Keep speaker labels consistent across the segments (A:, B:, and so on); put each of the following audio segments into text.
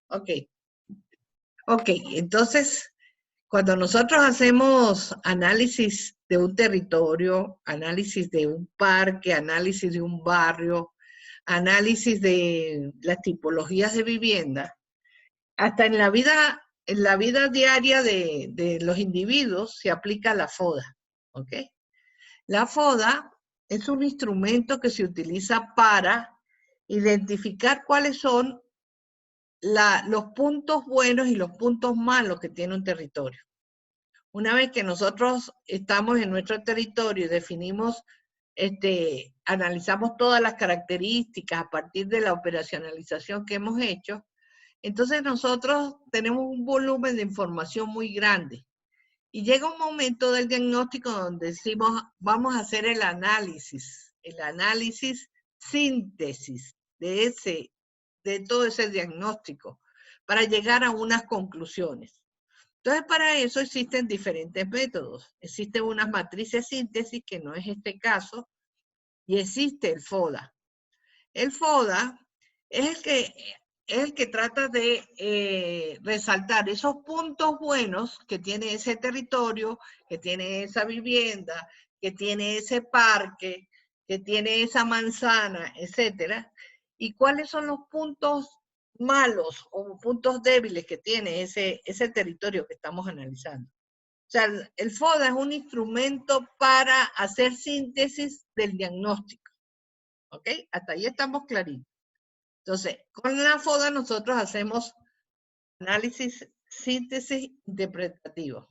A: Ok, ok. Entonces, cuando nosotros hacemos análisis de un territorio, análisis de un parque, análisis de un barrio, análisis de las tipologías de vivienda, hasta en la vida diaria de los individuos se aplica la FODA, ¿ok? La FODA es un instrumento que se utiliza para identificar cuáles son los puntos buenos y los puntos malos que tiene un territorio. Una vez que nosotros estamos en nuestro territorio y definimos, analizamos todas las características a partir de la operacionalización que hemos hecho, entonces nosotros tenemos un volumen de información muy grande. Y llega un momento del diagnóstico donde decimos, vamos a hacer el análisis síntesis de todo ese diagnóstico, para llegar a unas conclusiones. Entonces, para eso existen diferentes métodos. Existen unas matrices síntesis, que no es este caso, y existe el FODA. El FODA es el que trata de resaltar esos puntos buenos que tiene ese territorio, que tiene esa vivienda, que tiene ese parque, que tiene esa manzana, etcétera, y cuáles son los puntos malos o puntos débiles que tiene ese territorio que estamos analizando. O sea, el FODA es un instrumento para hacer síntesis del diagnóstico. ¿Ok? Hasta ahí estamos claritos. Entonces, con la FODA nosotros hacemos análisis, síntesis interpretativo.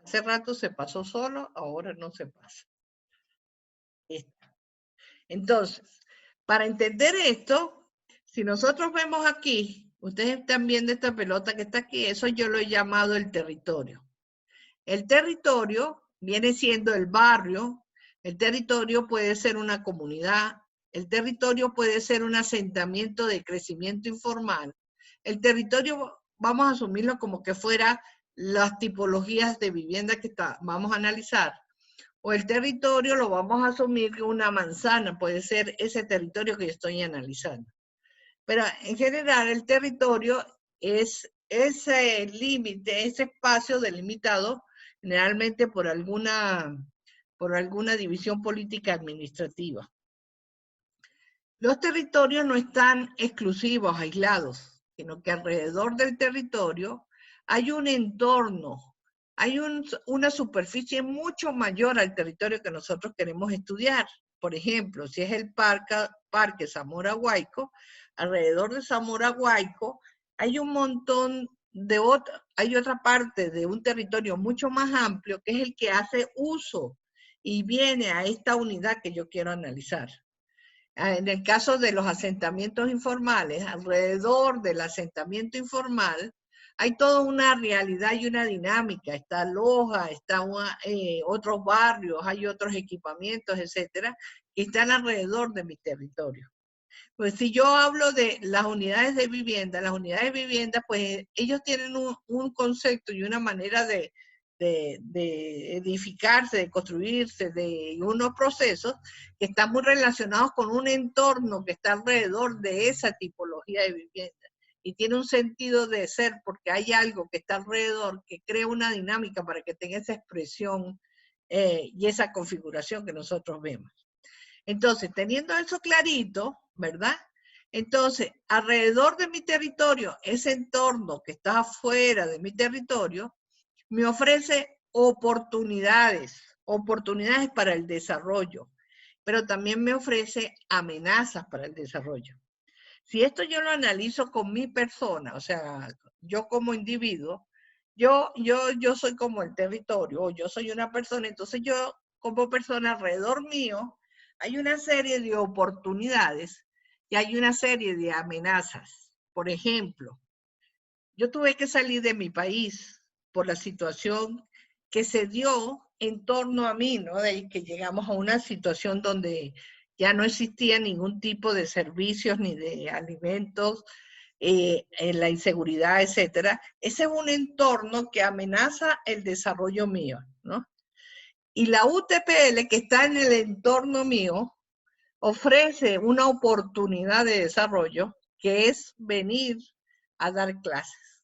A: Hace rato se pasó solo, ahora no se pasa. Entonces, para entender esto, si nosotros vemos aquí, ustedes están viendo esta pelota que está aquí, eso yo lo he llamado el territorio. El territorio viene siendo el barrio, el territorio puede ser una comunidad, el territorio puede ser un asentamiento de crecimiento informal. El territorio, vamos a asumirlo como que fuera las tipologías de vivienda que vamos a analizar. O el territorio lo vamos a asumir que una manzana puede ser ese territorio que yo estoy analizando. Pero en general el territorio es ese límite, ese espacio delimitado generalmente por alguna división política administrativa. Los territorios no están exclusivos, aislados, sino que alrededor del territorio hay un entorno, hay una superficie mucho mayor al territorio que nosotros queremos estudiar. Por ejemplo, si es el Parque Zamora Guayco, alrededor de Zamora Guayco hay un montón hay otra parte de un territorio mucho más amplio que es el que hace uso y viene a esta unidad que yo quiero analizar. En el caso de los asentamientos informales, alrededor del asentamiento informal, hay toda una realidad y una dinámica. Está Loja, están otros barrios, hay otros equipamientos, etcétera, que están alrededor de mi territorio. Pues si yo hablo de las unidades de vivienda, pues ellos tienen un concepto y una manera de edificarse, de construirse, de unos procesos que están muy relacionados con un entorno que está alrededor de esa tipología de vivienda. Y tiene un sentido de ser porque hay algo que está alrededor que crea una dinámica para que tenga esa expresión y esa configuración que nosotros vemos. Entonces, teniendo eso clarito, ¿verdad? Entonces, alrededor de mi territorio, ese entorno que está afuera de mi territorio, me ofrece oportunidades para el desarrollo, pero también me ofrece amenazas para el desarrollo. Si esto yo lo analizo con mi persona, o sea, yo como individuo, yo soy como el territorio, o yo soy una persona, entonces yo como persona alrededor mío, hay una serie de oportunidades y hay una serie de amenazas. Por ejemplo, yo tuve que salir de mi país por la situación que se dio en torno a mí, ¿no? De que llegamos a una situación donde ya no existía ningún tipo de servicios ni de alimentos, la inseguridad, etcétera. Ese es un entorno que amenaza el desarrollo mío, ¿no? Y la UTPL, que está en el entorno mío, ofrece una oportunidad de desarrollo que es venir a dar clases.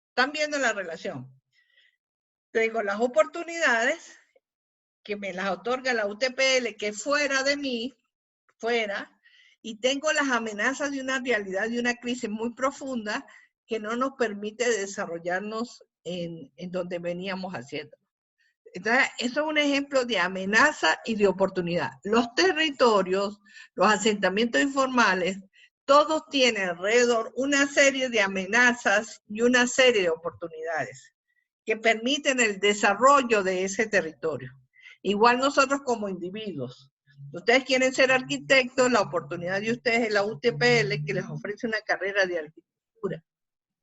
A: ¿Están viendo la relación? Tengo las oportunidades que me las otorga la UTPL, que fuera de mí, y tengo las amenazas de una realidad, de una crisis muy profunda que no nos permite desarrollarnos en donde veníamos haciendo. Entonces, eso es un ejemplo de amenaza y de oportunidad. Los territorios, los asentamientos informales, todos tienen alrededor una serie de amenazas y una serie de oportunidades que permiten el desarrollo de ese territorio. Igual nosotros como individuos. Ustedes quieren ser arquitectos, la oportunidad de ustedes es la UTPL, que les ofrece una carrera de arquitectura.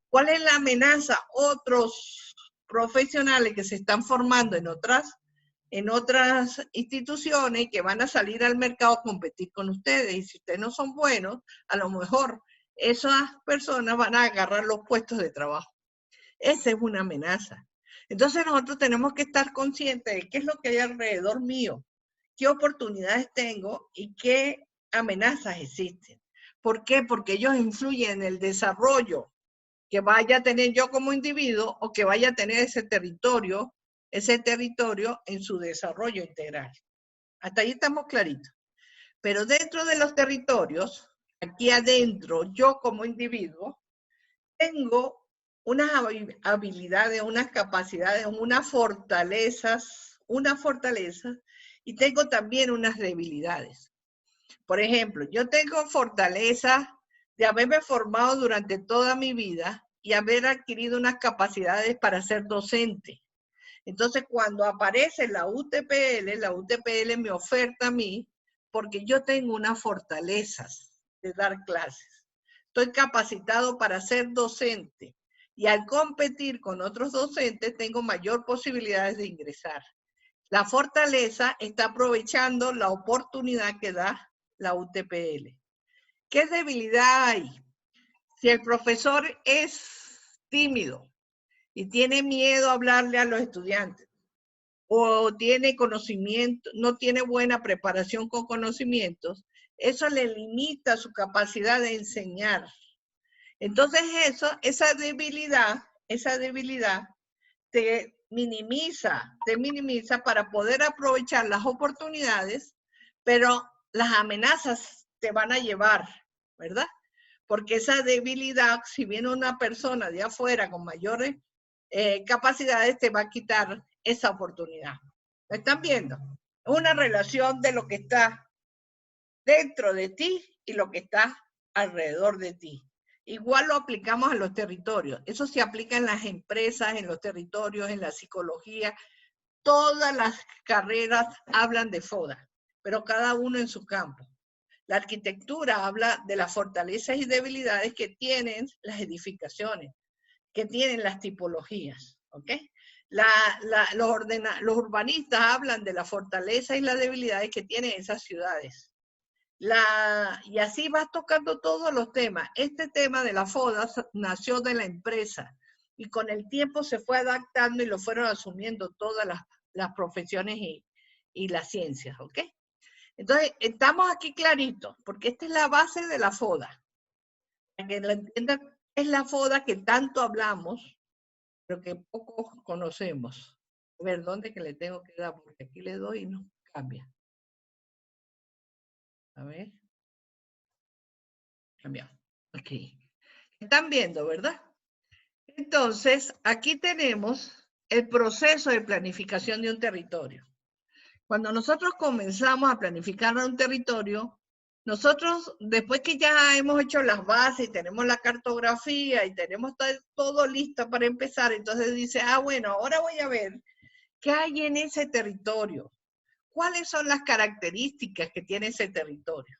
A: ¿Cuál es la amenaza? Otros profesionales que se están formando en otras instituciones que van a salir al mercado a competir con ustedes. Y si ustedes no son buenos, a lo mejor esas personas van a agarrar los puestos de trabajo. Esa es una amenaza. Entonces nosotros tenemos que estar conscientes de qué es lo que hay alrededor mío, qué oportunidades tengo y qué amenazas existen. ¿Por qué? Porque ellos influyen en el desarrollo que vaya a tener yo como individuo o que vaya a tener ese territorio en su desarrollo integral. Hasta ahí estamos claritos. Pero dentro de los territorios, aquí adentro, yo como individuo, tengo unas habilidades, unas capacidades, unas fortalezas, y tengo también unas debilidades. Por ejemplo, yo tengo fortaleza de haberme formado durante toda mi vida y haber adquirido unas capacidades para ser docente. Entonces, cuando aparece la UTPL me oferta a mí porque yo tengo unas fortalezas de dar clases. Estoy capacitado para ser docente y al competir con otros docentes tengo mayor posibilidades de ingresar. La fortaleza está aprovechando la oportunidad que da la UTPL. ¿Qué debilidad hay? Si el profesor es tímido y tiene miedo a hablarle a los estudiantes, o tiene conocimiento, no tiene buena preparación con conocimientos, eso le limita su capacidad de enseñar. Entonces esa debilidad te minimiza para poder aprovechar las oportunidades, pero las amenazas te van a llevar, ¿verdad? Porque esa debilidad, si viene una persona de afuera con mayores capacidades, te va a quitar esa oportunidad. ¿Me están viendo? Es una relación de lo que está dentro de ti y lo que está alrededor de ti. Igual lo aplicamos a los territorios. Eso se aplica en las empresas, en los territorios, en la psicología. Todas las carreras hablan de FODA, pero cada uno en su campo. La arquitectura habla de las fortalezas y debilidades que tienen las edificaciones, que tienen las tipologías, ¿ok? Los urbanistas hablan de la fortaleza y las debilidades que tienen esas ciudades. Y así vas tocando todos los temas. Este tema de la FODA nació de la empresa y con el tiempo se fue adaptando y lo fueron asumiendo todas las profesiones y las ciencias, ¿ok? Entonces, estamos aquí claritos, porque esta es la base de la FODA. Para que lo entiendan, es la FODA que tanto hablamos, pero que pocos conocemos. A ver, ¿dónde que le tengo que dar? Porque aquí le doy y no cambia. A ver. Cambió. Ok. Están viendo, ¿verdad? Entonces, aquí tenemos el proceso de planificación de un territorio. Cuando nosotros comenzamos a planificar un territorio, nosotros, después que ya hemos hecho las bases y tenemos la cartografía y tenemos todo listo para empezar, entonces dice, bueno, ahora voy a ver qué hay en ese territorio. ¿Cuáles son las características que tiene ese territorio?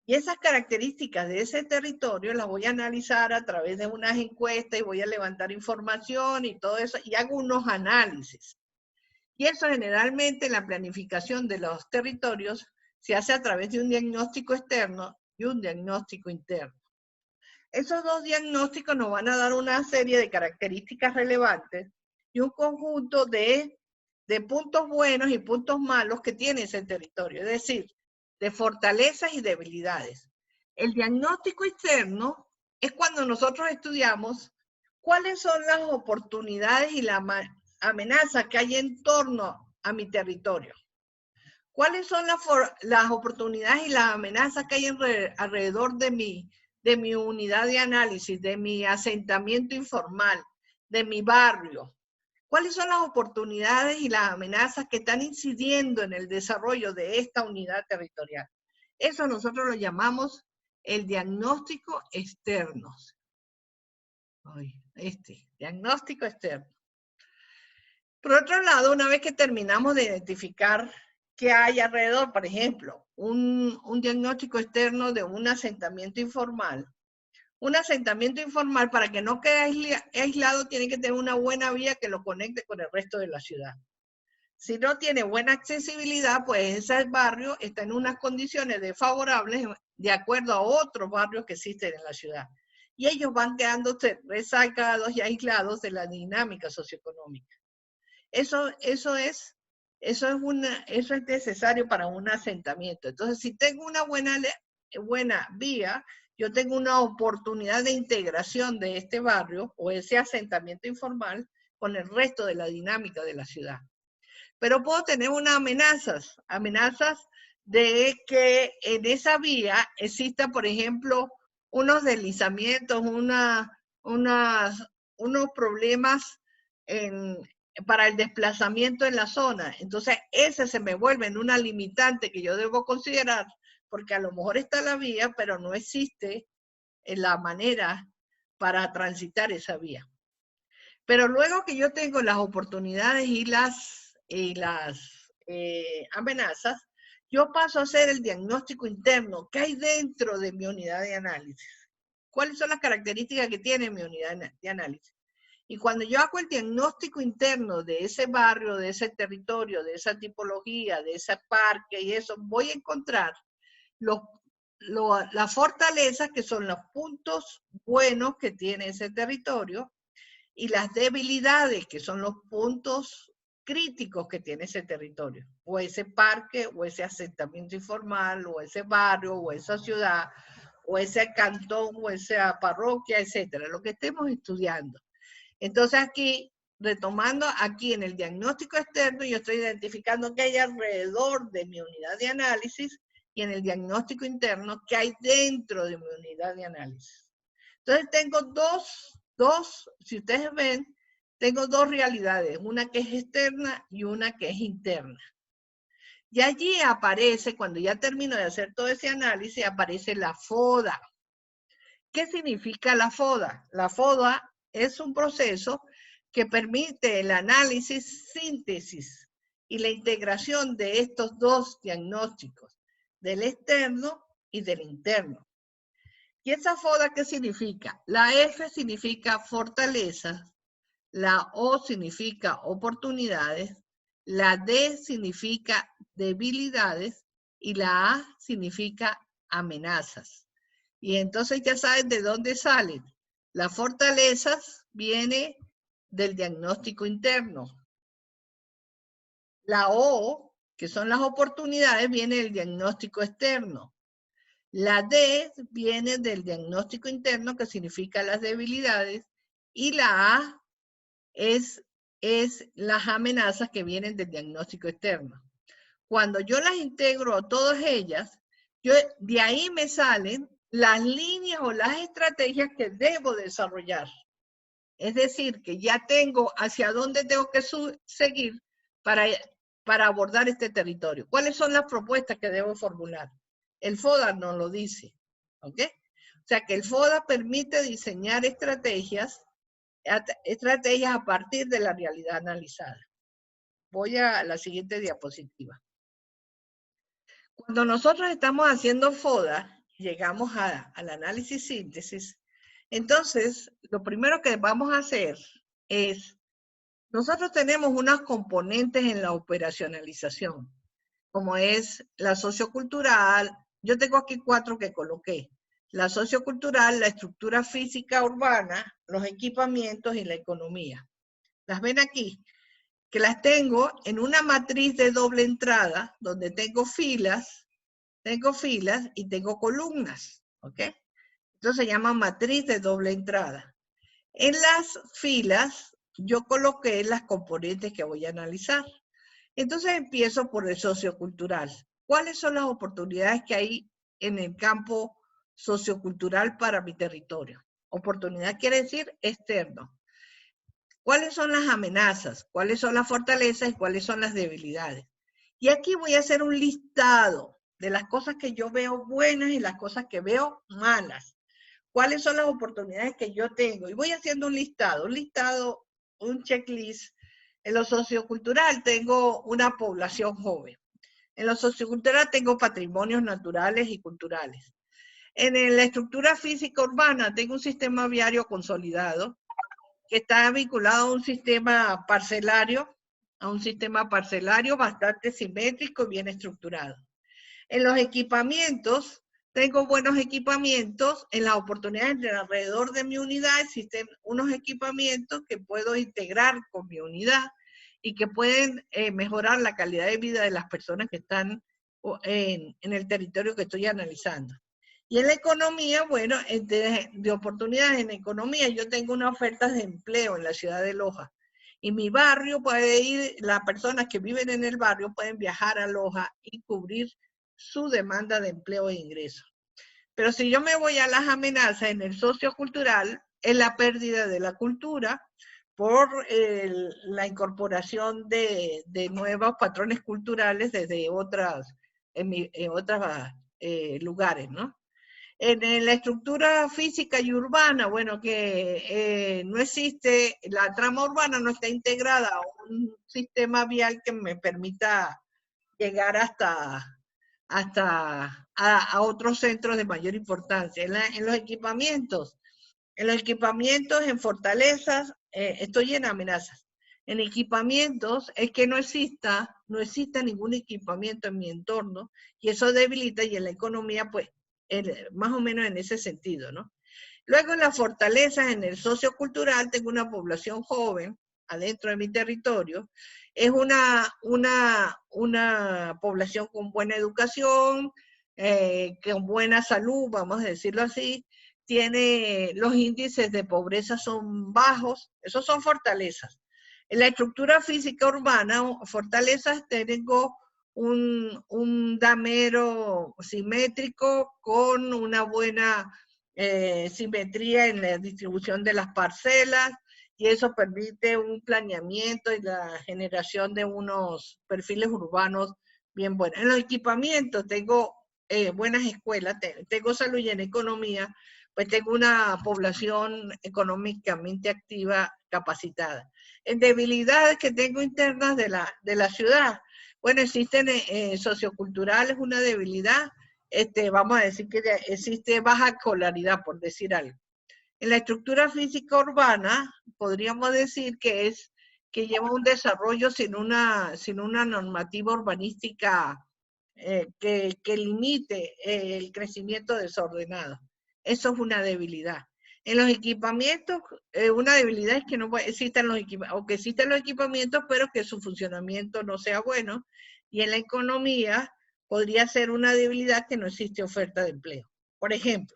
A: Y esas características de ese territorio las voy a analizar a través de unas encuestas y voy a levantar información y todo eso, y hago unos análisis. Y eso generalmente en la planificación de los territorios se hace a través de un diagnóstico externo y un diagnóstico interno. Esos dos diagnósticos nos van a dar una serie de características relevantes y un conjunto de puntos buenos y puntos malos que tiene ese territorio. Es decir, de fortalezas y debilidades. El diagnóstico externo es cuando nosotros estudiamos cuáles son las oportunidades y las amenazas que hay en torno a mi territorio. ¿Cuáles son las oportunidades y las amenazas que hay alrededor de mi unidad de análisis, de mi asentamiento informal, de mi barrio? ¿Cuáles son las oportunidades y las amenazas que están incidiendo en el desarrollo de esta unidad territorial? Eso nosotros lo llamamos el diagnóstico externo. Diagnóstico externo. Por otro lado, una vez que terminamos de identificar qué hay alrededor, por ejemplo, un diagnóstico externo de un asentamiento informal. Un asentamiento informal, para que no quede aislado, tiene que tener una buena vía que lo conecte con el resto de la ciudad. Si no tiene buena accesibilidad, pues ese barrio está en unas condiciones desfavorables de acuerdo a otros barrios que existen en la ciudad. Y ellos van quedándose rezagados y aislados de la dinámica socioeconómica. Eso es necesario para un asentamiento. Entonces, si tengo una buena vía, yo tengo una oportunidad de integración de este barrio o ese asentamiento informal con el resto de la dinámica de la ciudad. Pero puedo tener unas amenazas de que en esa vía exista, por ejemplo, unos deslizamientos, unos problemas para el desplazamiento en la zona. Entonces, ese se me vuelve en una limitante que yo debo considerar, porque a lo mejor está la vía, pero no existe la manera para transitar esa vía. Pero luego que yo tengo las oportunidades y las amenazas, yo paso a hacer el diagnóstico interno. ¿Qué hay dentro de mi unidad de análisis? ¿Cuáles son las características que tiene mi unidad de análisis? Y cuando yo hago el diagnóstico interno de ese barrio, de ese territorio, de esa tipología, de ese parque y eso, voy a encontrar las fortalezas, que son los puntos buenos que tiene ese territorio, y las debilidades, que son los puntos críticos que tiene ese territorio, o ese parque, o ese asentamiento informal, o ese barrio, o esa ciudad, o ese cantón, o esa parroquia, etcétera, lo que estemos estudiando. Entonces aquí, retomando aquí en el diagnóstico externo, yo estoy identificando qué hay alrededor de mi unidad de análisis, y en el diagnóstico interno, qué hay dentro de mi unidad de análisis. Entonces tengo si ustedes ven, tengo dos realidades, una que es externa y una que es interna. Y allí aparece, cuando ya termino de hacer todo ese análisis, aparece la FODA. ¿Qué significa la FODA? La FODA es un proceso que permite el análisis, síntesis y la integración de estos dos diagnósticos, del externo y del interno. ¿Y esa FODA qué significa? La F significa fortalezas, la O significa oportunidades, la D significa debilidades y la A significa amenazas. Y entonces ya saben de dónde salen. Las fortalezas viene del diagnóstico interno. La O, que son las oportunidades, viene del diagnóstico externo. La D viene del diagnóstico interno, que significa las debilidades, y la A es las amenazas que vienen del diagnóstico externo. Cuando yo las integro a todas ellas, de ahí me salen las líneas o las estrategias que debo desarrollar. Es decir, que ya tengo hacia dónde tengo que seguir para abordar este territorio. ¿Cuáles son las propuestas que debo formular? El FODA nos lo dice, ¿ok? O sea que el FODA permite diseñar estrategias a partir de la realidad analizada. Voy a la siguiente diapositiva. Cuando nosotros estamos haciendo FODA, llegamos al análisis síntesis, entonces lo primero que vamos a hacer es, nosotros tenemos unas componentes en la operacionalización, como es la sociocultural. Yo tengo aquí 4 que coloqué: la sociocultural, la estructura física urbana, los equipamientos y la economía. ¿Las ven aquí? Que las tengo en una matriz de doble entrada, donde tengo filas tengo filas y tengo columnas, ¿ok? Entonces se llama matriz de doble entrada. En las filas yo coloqué las componentes que voy a analizar. Entonces empiezo por el sociocultural. ¿Cuáles son las oportunidades que hay en el campo sociocultural para mi territorio? Oportunidad quiere decir externo. ¿Cuáles son las amenazas? ¿Cuáles son las fortalezas y cuáles son las debilidades? Y aquí voy a hacer un listado de las cosas que yo veo buenas y las cosas que veo malas. ¿Cuáles son las oportunidades que yo tengo? Y voy haciendo un listado, un checklist. En lo sociocultural tengo una población joven. En lo sociocultural tengo patrimonios naturales y culturales. En la estructura física urbana tengo un sistema viario consolidado que está vinculado a un sistema parcelario bastante simétrico y bien estructurado. En los equipamientos, tengo buenos equipamientos. En las oportunidades alrededor de mi unidad existen unos equipamientos que puedo integrar con mi unidad y que pueden mejorar la calidad de vida de las personas que están en el territorio que estoy analizando. Y en la economía, bueno, de oportunidades en economía, yo tengo unas ofertas de empleo en la ciudad de Loja. Y mi barrio puede ir, las personas que viven en el barrio pueden viajar a Loja y cubrir su demanda de empleo e ingreso. Pero si yo me voy a las amenazas en el sociocultural, es la pérdida de la cultura por la incorporación de nuevos patrones culturales desde otros lugares, ¿no? En la estructura física y urbana, bueno, que no existe, la trama urbana no está integrada a un sistema vial que me permita llegar a otros centros de mayor importancia. En los equipamientos, en fortalezas, estoy en amenazas. En equipamientos es que no exista ningún equipamiento en mi entorno y eso debilita, y en la economía, pues, más o menos en ese sentido, ¿no? Luego en las fortalezas, en el sociocultural, tengo una población joven adentro de mi territorio. Es una población con buena educación, con buena salud, vamos a decirlo así. Los índices de pobreza son bajos, esos son fortalezas. En la estructura física urbana, fortalezas, tengo un damero simétrico con una buena simetría en la distribución de las parcelas, y eso permite un planeamiento y la generación de unos perfiles urbanos bien buenos. En los equipamientos tengo buenas escuelas, tengo salud, y en economía, pues tengo una población económicamente activa, capacitada. En debilidades que tengo internas de la ciudad, bueno, existen socioculturales, una debilidad, vamos a decir que existe baja escolaridad, por decir algo. En la estructura física urbana, podríamos decir que lleva un desarrollo sin una normativa urbanística que limite el crecimiento desordenado. Eso es una debilidad. En los equipamientos, una debilidad es que no existan los equipamientos, pero que su funcionamiento no sea bueno. Y en la economía podría ser una debilidad que no existe oferta de empleo. Por ejemplo,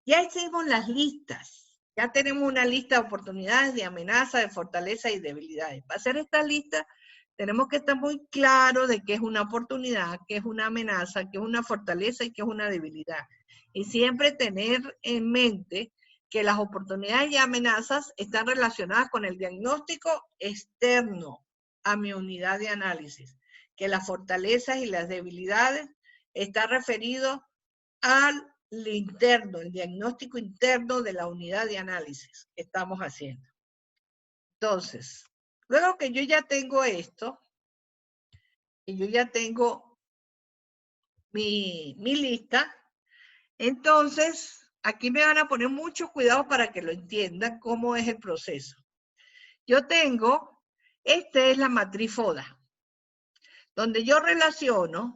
A: ya hicimos las listas, ya tenemos una lista de oportunidades, de amenazas, de fortalezas y debilidades. Para hacer esta lista tenemos que estar muy claros de qué es una oportunidad, qué es una amenaza, qué es una fortaleza y qué es una debilidad. Y siempre tener en mente que las oportunidades y amenazas están relacionadas con el diagnóstico externo a mi unidad de análisis, que las fortalezas y las debilidades están referidos al interno, el diagnóstico interno de la unidad de análisis que estamos haciendo. Entonces, luego que yo ya tengo esto, y yo ya tengo mi lista, entonces aquí me van a poner mucho cuidado para que lo entiendan cómo es el proceso. Yo tengo, esta es la matriz FODA, donde yo relaciono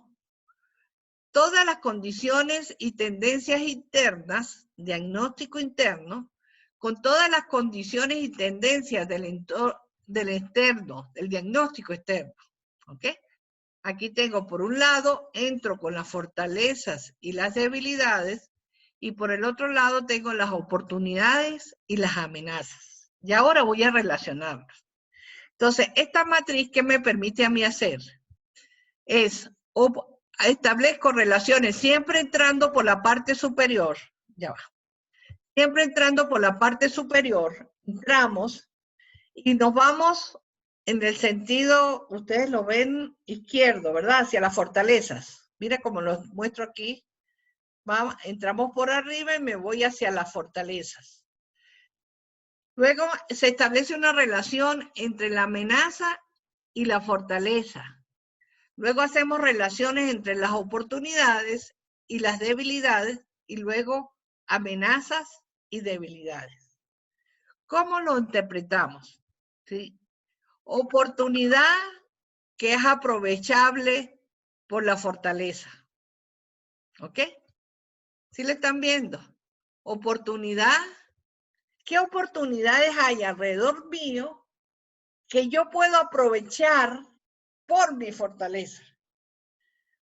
A: todas las condiciones y tendencias internas, diagnóstico interno, con todas las condiciones y tendencias del externo, del diagnóstico externo. ¿Ok? Aquí tengo por un lado, entro con las fortalezas y las debilidades, y por el otro lado tengo las oportunidades y las amenazas. Y ahora voy a relacionarlas. Entonces, esta matriz que me permite a mí hacer es, establezco relaciones siempre entrando por la parte superior, ya va, siempre entrando por la parte superior, entramos y nos vamos en el sentido, ustedes lo ven izquierdo, ¿verdad? Hacia las fortalezas. Mira cómo los muestro aquí. Vamos, entramos por arriba y me voy hacia las fortalezas. Luego se establece una relación entre la amenaza y la fortaleza. Luego hacemos relaciones entre las oportunidades y las debilidades y luego amenazas y debilidades. ¿Cómo lo interpretamos? ¿Sí? Oportunidad que es aprovechable por la fortaleza. ¿Ok? ¿Sí le están viendo? Oportunidad. ¿Qué oportunidades hay alrededor mío que yo puedo aprovechar por mi fortaleza?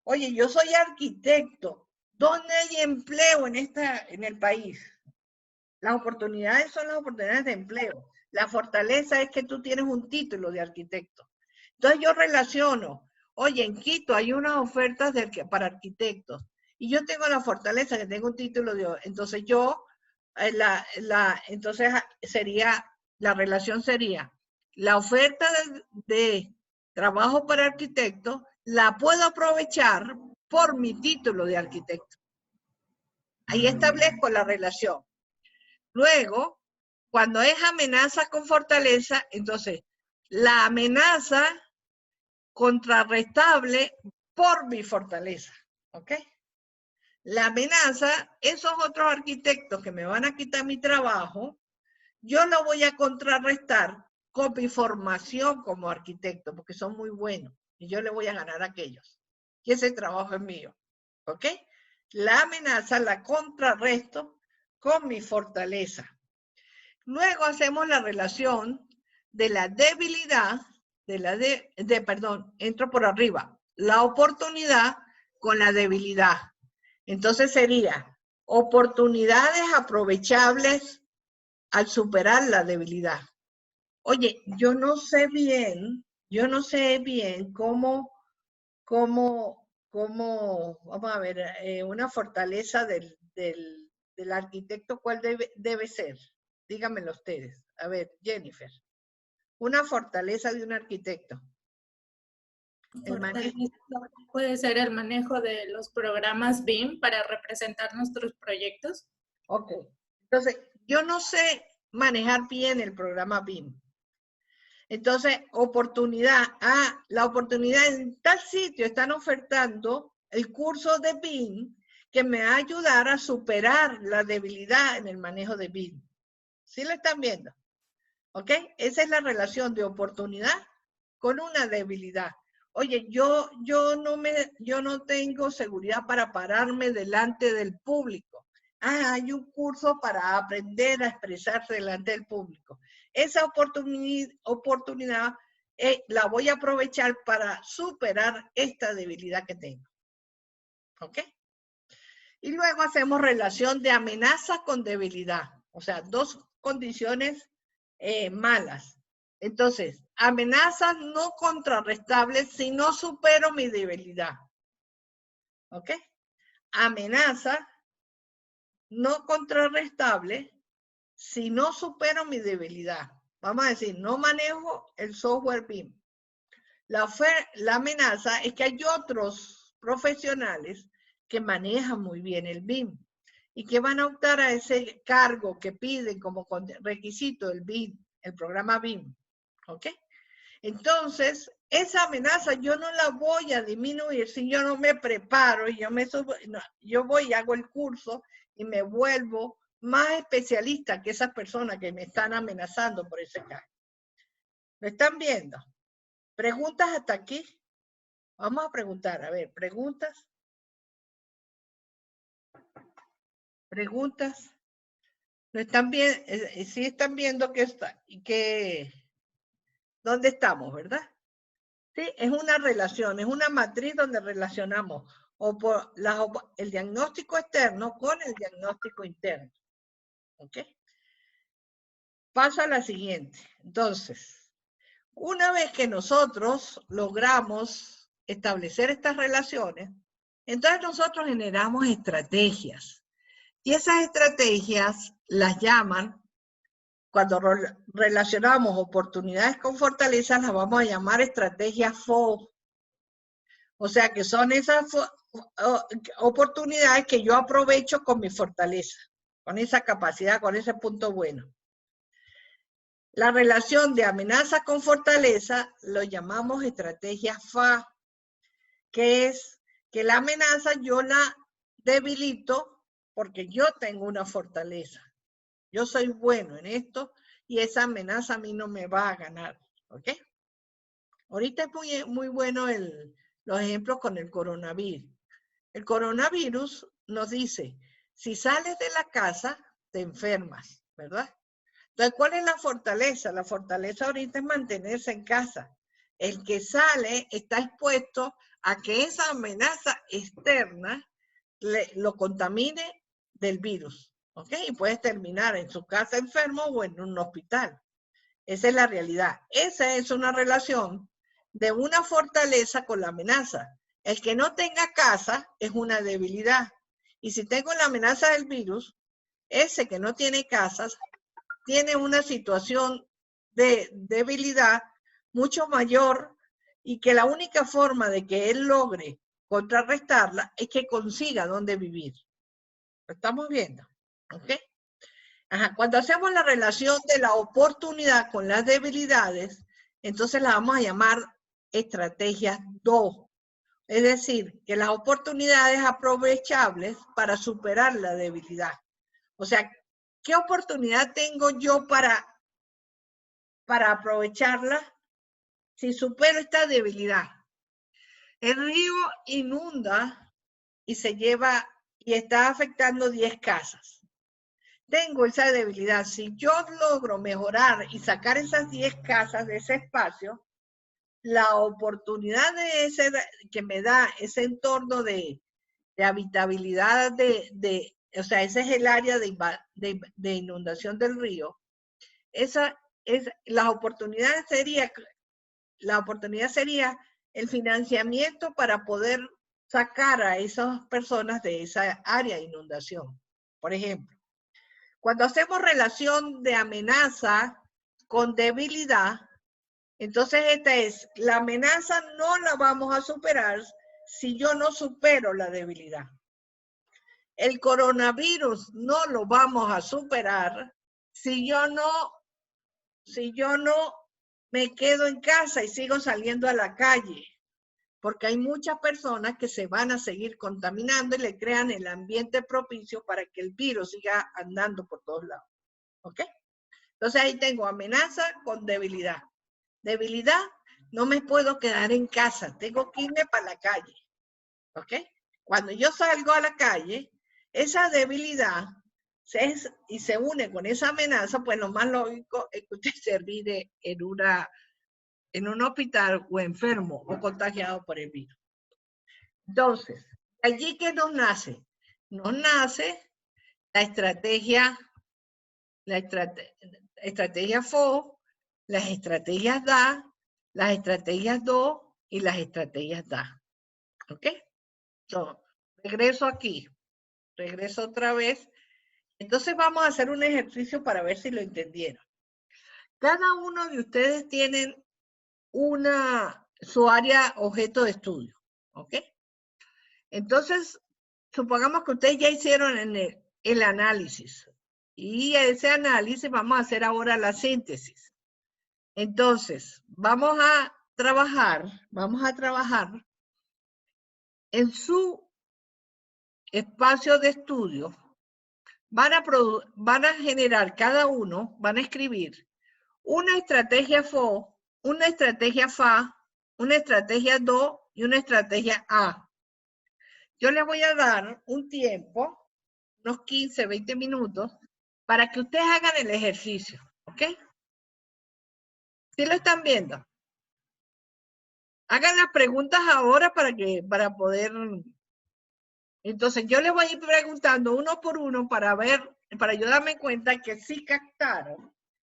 A: Oye, yo soy arquitecto. ¿Dónde hay empleo en el país? Las oportunidades son las oportunidades de empleo. La fortaleza es que tú tienes un título de arquitecto. Entonces yo relaciono, oye, en Quito hay unas ofertas para arquitectos y yo tengo la fortaleza que tengo un título de... Entonces yo, entonces la relación sería, la oferta de trabajo para arquitectos la puedo aprovechar por mi título de arquitecto. Ahí establezco la relación. Luego, cuando es amenaza con fortaleza, entonces la amenaza contrarrestable por mi fortaleza. ¿Ok? La amenaza, esos otros arquitectos que me van a quitar mi trabajo, yo lo voy a contrarrestar con mi formación como arquitecto, porque son muy buenos, y yo le voy a ganar a aquellos. Y ese trabajo es mío. ¿Ok? La amenaza la contrarresto con mi fortaleza. Luego hacemos la relación de la debilidad, entro por arriba, la oportunidad con la debilidad. Entonces sería oportunidades aprovechables al superar la debilidad. Oye, yo no sé bien cómo vamos a ver, una fortaleza del arquitecto, ¿cuál debe ser? Díganmelo ustedes. A ver, Jennifer. Una fortaleza de un arquitecto.
B: Puede ser el manejo de los programas BIM para representar nuestros proyectos.
A: Ok. Entonces, yo no sé manejar bien el programa BIM. Entonces, oportunidad. La oportunidad en tal sitio están ofertando el curso de BIM que me va a ayudar a superar la debilidad en el manejo de BIM. ¿Sí lo están viendo? ¿Ok? Esa es la relación de oportunidad con una debilidad. Oye, yo no tengo seguridad para pararme delante del público. Hay un curso para aprender a expresarse delante del público. Esa oportunidad la voy a aprovechar para superar esta debilidad que tengo. ¿Ok? Y luego hacemos relación de amenaza con debilidad. O sea, dos condiciones malas. Entonces, amenazas no contrarrestables si no supero mi debilidad. ¿Ok? Amenaza no contrarrestable si no supero mi debilidad. Vamos a decir, no manejo el software BIM. La amenaza es que hay otros profesionales que manejan muy bien el BIM y que van a optar a ese cargo que piden como requisito el BIM, el programa BIM. ¿Ok? Entonces, esa amenaza yo no la voy a disminuir si yo no me preparo y yo voy y hago el curso y me vuelvo más especialista que esas personas que me están amenazando por ese cargo. ¿Lo están viendo? ¿Preguntas hasta aquí? Vamos a preguntar, a ver, ¿preguntas? ¿Preguntas? ¿Lo están viendo? Sí están viendo que está, y que, ¿dónde estamos, verdad? ¿sí? Es una relación, es una matriz donde relacionamos el diagnóstico externo con el diagnóstico interno. ¿Ok? Paso a la siguiente. Entonces, una vez que nosotros logramos establecer estas relaciones, entonces nosotros generamos estrategias. Y esas estrategias las llaman, cuando relacionamos oportunidades con fortalezas, las vamos a llamar estrategias FO. O sea que son esas oportunidades que yo aprovecho con mi fortaleza, con esa capacidad, con ese punto bueno. La relación de amenaza con fortaleza lo llamamos estrategia FA, que es que la amenaza yo la debilito porque yo tengo una fortaleza. Yo soy bueno en esto y esa amenaza a mí no me va a ganar. ¿Ok? Ahorita es muy bueno los ejemplos con el coronavirus. El coronavirus nos dice, si sales de la casa, te enfermas, ¿verdad? Entonces, ¿cuál es la fortaleza? La fortaleza ahorita es mantenerse en casa. El que sale está expuesto a que esa amenaza externa lo contamine del virus, ¿ok? Y puedes terminar en su casa enfermo o en un hospital. Esa es la realidad. Esa es una relación de una fortaleza con la amenaza. El que no tenga casa es una debilidad. Y si tengo la amenaza del virus, ese que no tiene casas tiene una situación de debilidad mucho mayor y que la única forma de que él logre contrarrestarla es que consiga dónde vivir. ¿Lo estamos viendo? ¿Ok? Ajá. Cuando hacemos la relación de la oportunidad con las debilidades, entonces la vamos a llamar estrategias 2. Es decir, que las oportunidades aprovechables para superar la debilidad. O sea, ¿qué oportunidad tengo yo para aprovecharla si supero esta debilidad? El río inunda y se lleva y está afectando 10 casas. Tengo esa debilidad. Si yo logro mejorar y sacar esas 10 casas de ese espacio, la oportunidad que me da ese entorno de habitabilidad, o sea, ese es el área de inundación del río, la oportunidad sería el financiamiento para poder sacar a esas personas de esa área de inundación. Por ejemplo, cuando hacemos relación de amenaza con debilidad, entonces esta es, la amenaza no la vamos a superar si yo no supero la debilidad. El coronavirus no lo vamos a superar si yo no me quedo en casa y sigo saliendo a la calle, porque hay muchas personas que se van a seguir contaminando y le crean el ambiente propicio para que el virus siga andando por todos lados. ¿Ok? Entonces ahí tengo amenaza con debilidad. Debilidad, no me puedo quedar en casa, tengo que irme para la calle. ¿Ok? Cuando yo salgo a la calle, esa debilidad y se une con esa amenaza, pues lo más lógico es que usted se olvide en un hospital o enfermo o contagiado por el virus. Entonces, allí que nos nace la estrategia FO, las estrategias DA, las estrategias DO y las estrategias DA. ¿Ok? Entonces, regreso aquí, regreso otra vez. Entonces vamos a hacer un ejercicio para ver si lo entendieron. Cada uno de ustedes tienen su área objeto de estudio. ¿Ok? Entonces, supongamos que ustedes ya hicieron el análisis. Y ese análisis vamos a hacer ahora la síntesis. Entonces, vamos a trabajar en su espacio de estudio. Van a generar cada uno, van a escribir una estrategia FO, una estrategia FA, una estrategia DO y una estrategia A. Yo les voy a dar un tiempo, unos 15, 20 minutos, para que ustedes hagan el ejercicio, ¿ok? ¿Sí lo están viendo? Hagan las preguntas ahora para poder... Entonces, yo les voy a ir preguntando uno por uno para yo darme cuenta que sí captaron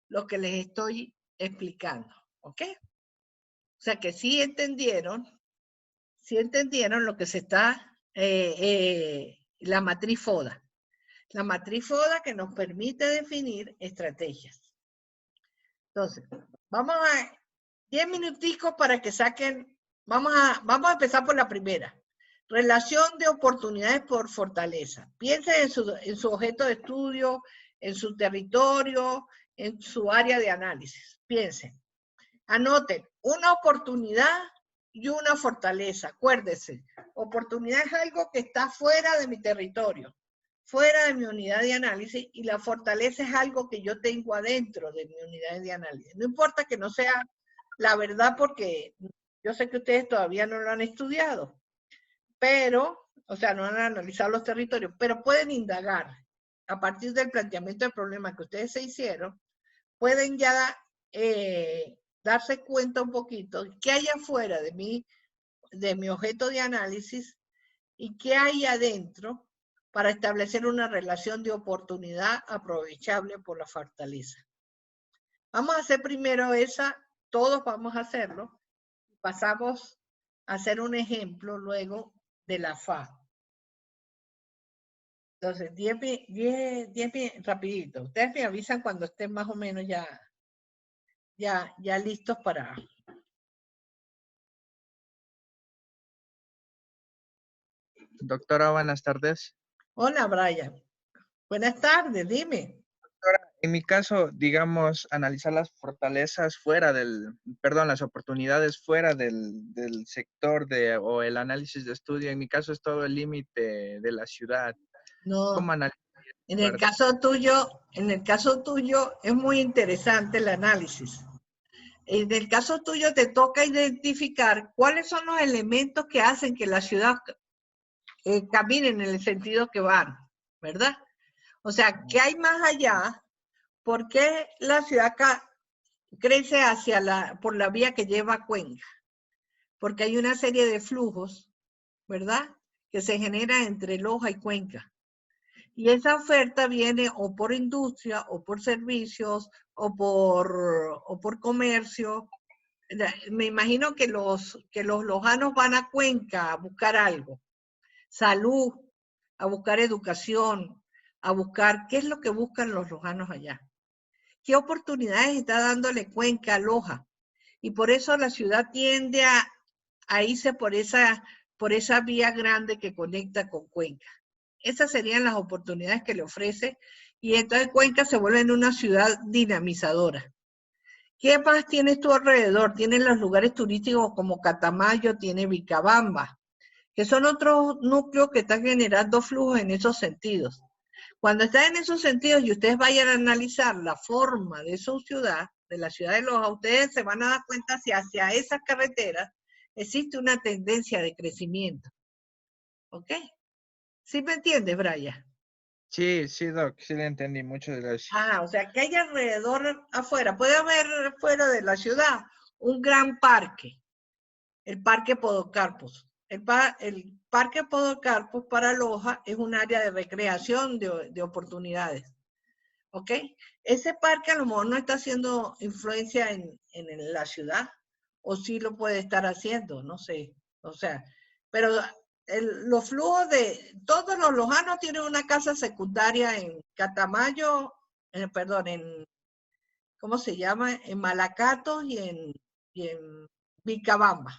A: lo que les estoy explicando, ¿ok? O sea, que sí entendieron lo que se está, la matriz FODA. La matriz FODA que nos permite definir estrategias. Entonces, vamos a 10 minuticos para que saquen, vamos a empezar por la primera. Relación de oportunidades por fortaleza. Piensen en su objeto de estudio, en su territorio, en su área de análisis. Piensen. Anoten una oportunidad y una fortaleza. Acuérdense, oportunidad es algo que está fuera de mi territorio, fuera de mi unidad de análisis, y la fortaleza es algo que yo tengo adentro de mi unidad de análisis. No importa que no sea la verdad, porque yo sé que ustedes todavía no lo han estudiado, pero, o sea, no han analizado los territorios, pero pueden indagar a partir del planteamiento del problema que ustedes se hicieron, pueden ya darse cuenta un poquito qué hay afuera de mi objeto de análisis y qué hay adentro para establecer una relación de oportunidad aprovechable por la fortaleza. Vamos a hacer primero esa, todos vamos a hacerlo. Pasamos a hacer un ejemplo luego de la FA. Entonces, 10 rapidito. Ustedes me avisan cuando estén más o menos ya listos para...
C: Doctora, buenas tardes.
A: Hola, Brian. Buenas tardes, dime.
C: Doctora, en mi caso, digamos, analizar las fortalezas fuera las oportunidades fuera del sector o el análisis de estudio. En mi caso es todo el límite de la ciudad.
A: No,
C: ¿Cómo analizar?
A: en el caso tuyo es muy interesante el análisis. En el caso tuyo te toca identificar cuáles son los elementos que hacen que la ciudad camine en el sentido que van, ¿verdad? O sea, ¿qué hay más allá? ¿Por qué la ciudad crece por la vía que lleva a Cuenca? Porque hay una serie de flujos, ¿verdad?, que se genera entre Loja y Cuenca. Y esa oferta viene o por industria, o por servicios, o por comercio. Me imagino que los lojanos van a Cuenca a buscar algo. Salud, a buscar educación, a buscar qué es lo que buscan los lojanos allá. ¿Qué oportunidades está dándole Cuenca a Loja? Y por eso la ciudad tiende a irse por esa vía grande que conecta con Cuenca. Esas serían las oportunidades que le ofrece, y entonces Cuenca se vuelve en una ciudad dinamizadora. ¿Qué más tienes tú alrededor? Tienes los lugares turísticos como Catamayo, tiene Vilcabamba, que son otros núcleos que están generando flujos en esos sentidos. Cuando están en esos sentidos y ustedes vayan a analizar la forma de su ciudad, de la ciudad de Loja, ustedes se van a dar cuenta si hacia esas carreteras existe una tendencia de crecimiento. ¿Ok? ¿Sí me entiendes, Brian?
C: Sí, Doc, sí le entendí. Muchas gracias.
A: O sea, que hay alrededor afuera. Puede haber fuera de la ciudad un gran parque, el Parque Podocarpus. El Parque Podocarpus para Loja es un área de recreación de oportunidades. ¿Ok? Ese parque a lo mejor no está haciendo influencia en la ciudad, o sí lo puede estar haciendo, no sé. O sea, pero los flujos de todos los lojanos tienen una casa secundaria en Catamayo, ¿cómo se llama? En Malacato y en Vilcabamba.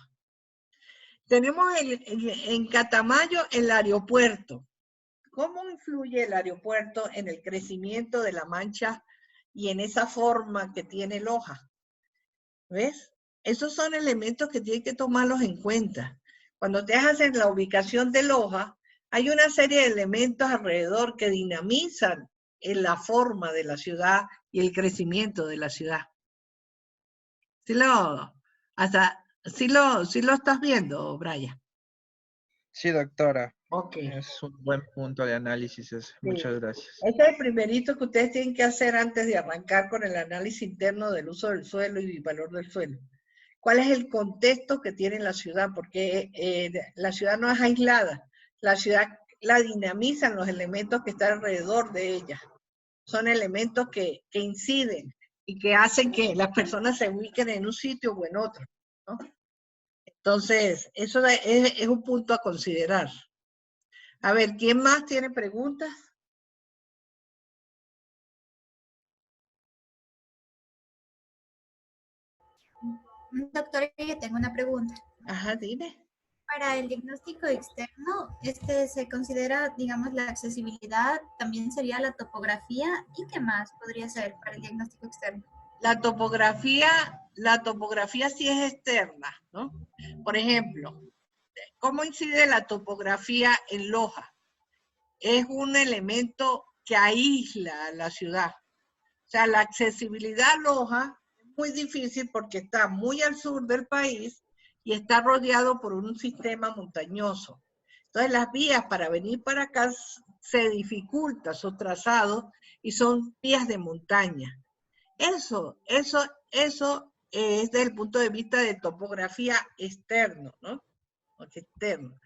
A: Tenemos en Catamayo el aeropuerto. ¿Cómo influye el aeropuerto en el crecimiento de La Mancha y en esa forma que tiene Loja? ¿Ves? Esos son elementos que tienen que tomarlos en cuenta. Cuando te hacen la ubicación de Loja, hay una serie de elementos alrededor que dinamizan en la forma de la ciudad y el crecimiento de la ciudad. ¿Sí lo estás viendo, Brian?
C: Sí, doctora.
A: Ok.
C: Es un buen punto de análisis ese. Sí. Muchas gracias.
A: Este es el primerito que ustedes tienen que hacer antes de arrancar con el análisis interno del uso del suelo y el valor del suelo. cuál es el contexto que tiene la ciudad, porque la ciudad no es aislada, la ciudad la dinamizan los elementos que están alrededor de ella. Son elementos que inciden y que hacen que las personas se ubiquen en un sitio o en otro, ¿no? Entonces, eso es un punto a considerar. A ver, ¿quién más tiene preguntas?
D: Doctora, yo tengo una pregunta.
A: Ajá, dime.
D: Para el diagnóstico externo, se considera, digamos, la accesibilidad, también sería la topografía, ¿y qué más podría ser para el diagnóstico externo?
A: La topografía sí es externa, ¿no? Por ejemplo, ¿cómo incide la topografía en Loja? Es un elemento que aísla a la ciudad. O sea, la accesibilidad a Loja es muy difícil porque está muy al sur del país y está rodeado por un sistema montañoso. Entonces las vías para venir para acá se dificultan su trazado y son vías de montaña. Eso es desde el punto de vista de topografía externo, ¿no? Externo.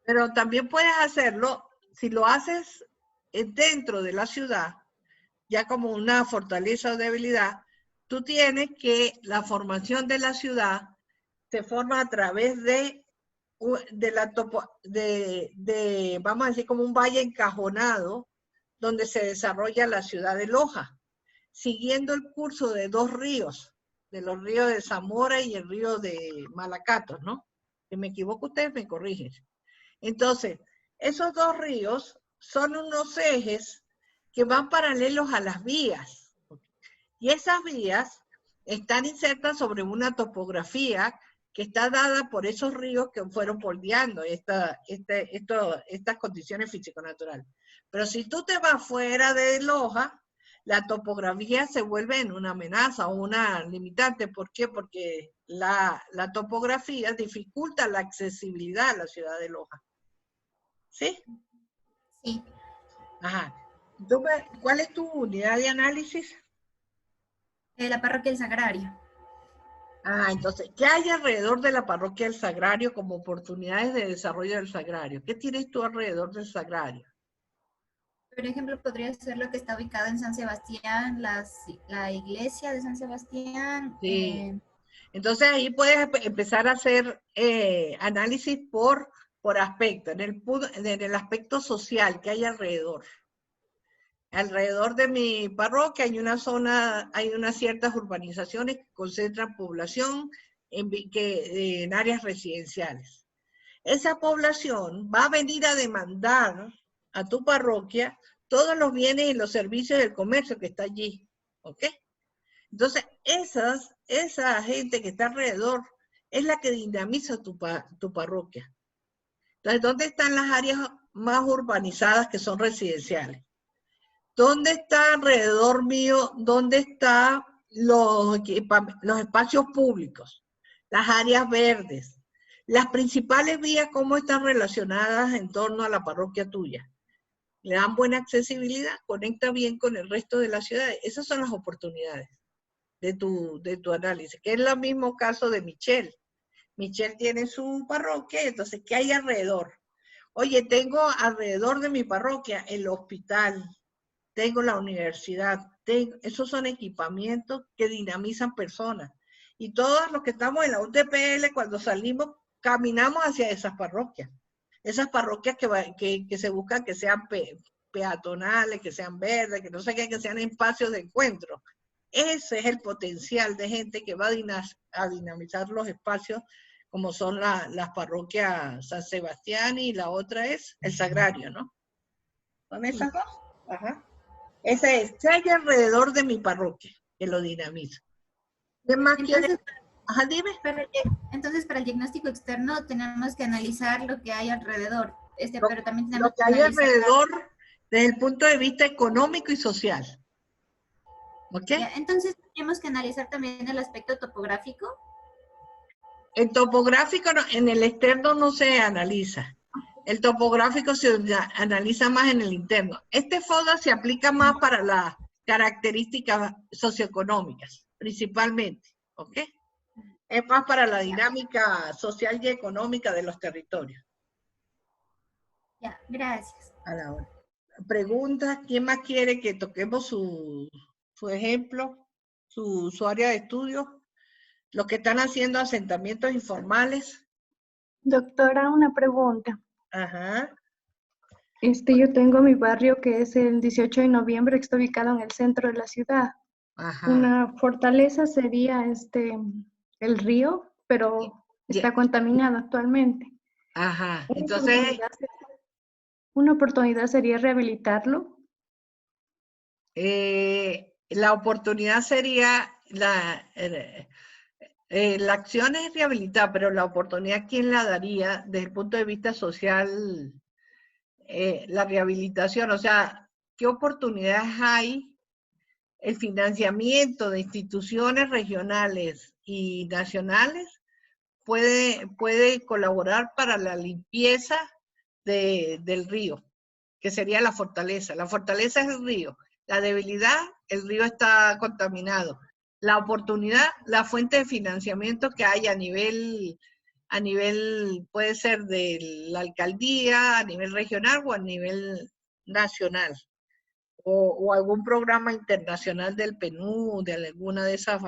A: Pero también puedes hacerlo, si lo haces dentro de la ciudad, ya como una fortaleza o debilidad, tú tienes que la formación de la ciudad se forma a través vamos a decir, como un valle encajonado, donde se desarrolla la ciudad de Loja, siguiendo el curso de dos ríos, de los ríos de Zamora y el río de Malacatos, ¿no? Si me equivoco, ustedes me corrigen. Entonces, esos dos ríos son unos ejes que van paralelos a las vías. Y esas vías están insertas sobre una topografía que está dada por esos ríos que fueron bordeando estas condiciones físico-naturales. Pero si tú te vas fuera de Loja, la topografía se vuelve en una amenaza o una limitante. ¿Por qué? Porque la topografía dificulta la accesibilidad a la ciudad de Loja. ¿Sí?
D: Sí.
A: Ajá. Entonces, ¿cuál es tu unidad de análisis?
D: La parroquia del Sagrario.
A: Ah, entonces, ¿qué hay alrededor de la parroquia del Sagrario como oportunidades de desarrollo del Sagrario? ¿Qué tienes tú alrededor del Sagrario?
D: Por ejemplo, podría ser lo que está ubicado en San Sebastián, la iglesia de San Sebastián.
A: Sí. Entonces ahí puedes empezar a hacer análisis por aspecto, en el aspecto social que hay alrededor. Alrededor de mi parroquia hay una zona, hay unas ciertas urbanizaciones que concentran población en áreas residenciales. Esa población va a venir a demandar a tu parroquia todos los bienes y los servicios del comercio que está allí, ¿ok? Entonces, esa gente que está alrededor es la que dinamiza tu parroquia. Entonces, ¿dónde están las áreas más urbanizadas que son residenciales? ¿Dónde está alrededor mío? ¿Dónde están los espacios públicos? Las áreas verdes. Las principales vías, ¿cómo están relacionadas en torno a la parroquia tuya? ¿Le dan buena accesibilidad? ¿Conecta bien con el resto de las ciudades? Esas son las oportunidades de tu análisis, que es el mismo caso de Michelle. Michelle tiene su parroquia, entonces, ¿qué hay alrededor? Oye, tengo alrededor de mi parroquia el hospital, tengo la universidad, esos son equipamientos que dinamizan personas. Y todos los que estamos en la UTPL, cuando salimos, caminamos hacia esas parroquias que se buscan que sean peatonales, que sean verdes, que no sé qué, que sean espacios de encuentro. Ese es el potencial de gente que va a dinamizar los espacios, como son las parroquias San Sebastián y la otra es el Sagrario, ¿no? ¿Son esas dos? Ajá. Ese es, ¿qué hay alrededor de mi parroquia? Que lo dinamiza. ¿Qué más quieres? Ajá, dime.
D: Entonces, para el diagnóstico externo tenemos que analizar lo que hay alrededor, pero también tenemos
A: lo que hay alrededor desde el punto de vista económico y social. ¿Ok?
D: Entonces, tenemos que analizar también el aspecto topográfico.
A: El topográfico en el externo no se analiza. El topográfico se analiza más en el interno. Este FODA se aplica más para las características socioeconómicas, principalmente. ¿Ok? Es más para la dinámica social y económica de los territorios.
D: Ya, gracias.
A: A la hora. Preguntas, ¿quién más quiere que toquemos su ejemplo, su área de estudio? Los que están haciendo asentamientos informales.
E: Doctora, una pregunta.
A: Ajá.
E: Yo tengo mi barrio que es el 18 de noviembre, que está ubicado en el centro de la ciudad.
A: Ajá.
E: Una fortaleza sería el río, pero está contaminado actualmente.
A: Ajá. Entonces,
E: Una oportunidad sería rehabilitarlo.
A: la oportunidad sería la acción es rehabilitar, pero la oportunidad, ¿quién la daría desde el punto de vista social? La rehabilitación, o sea, ¿qué oportunidades hay? El financiamiento de instituciones regionales y nacionales puede colaborar para la limpieza del río, que sería la fortaleza. La fortaleza es el río. La debilidad, el río está contaminado. La oportunidad, la fuente de financiamiento que hay a nivel, puede ser de la alcaldía, a nivel regional o a nivel nacional. O algún programa internacional del PNUD, de alguna de esas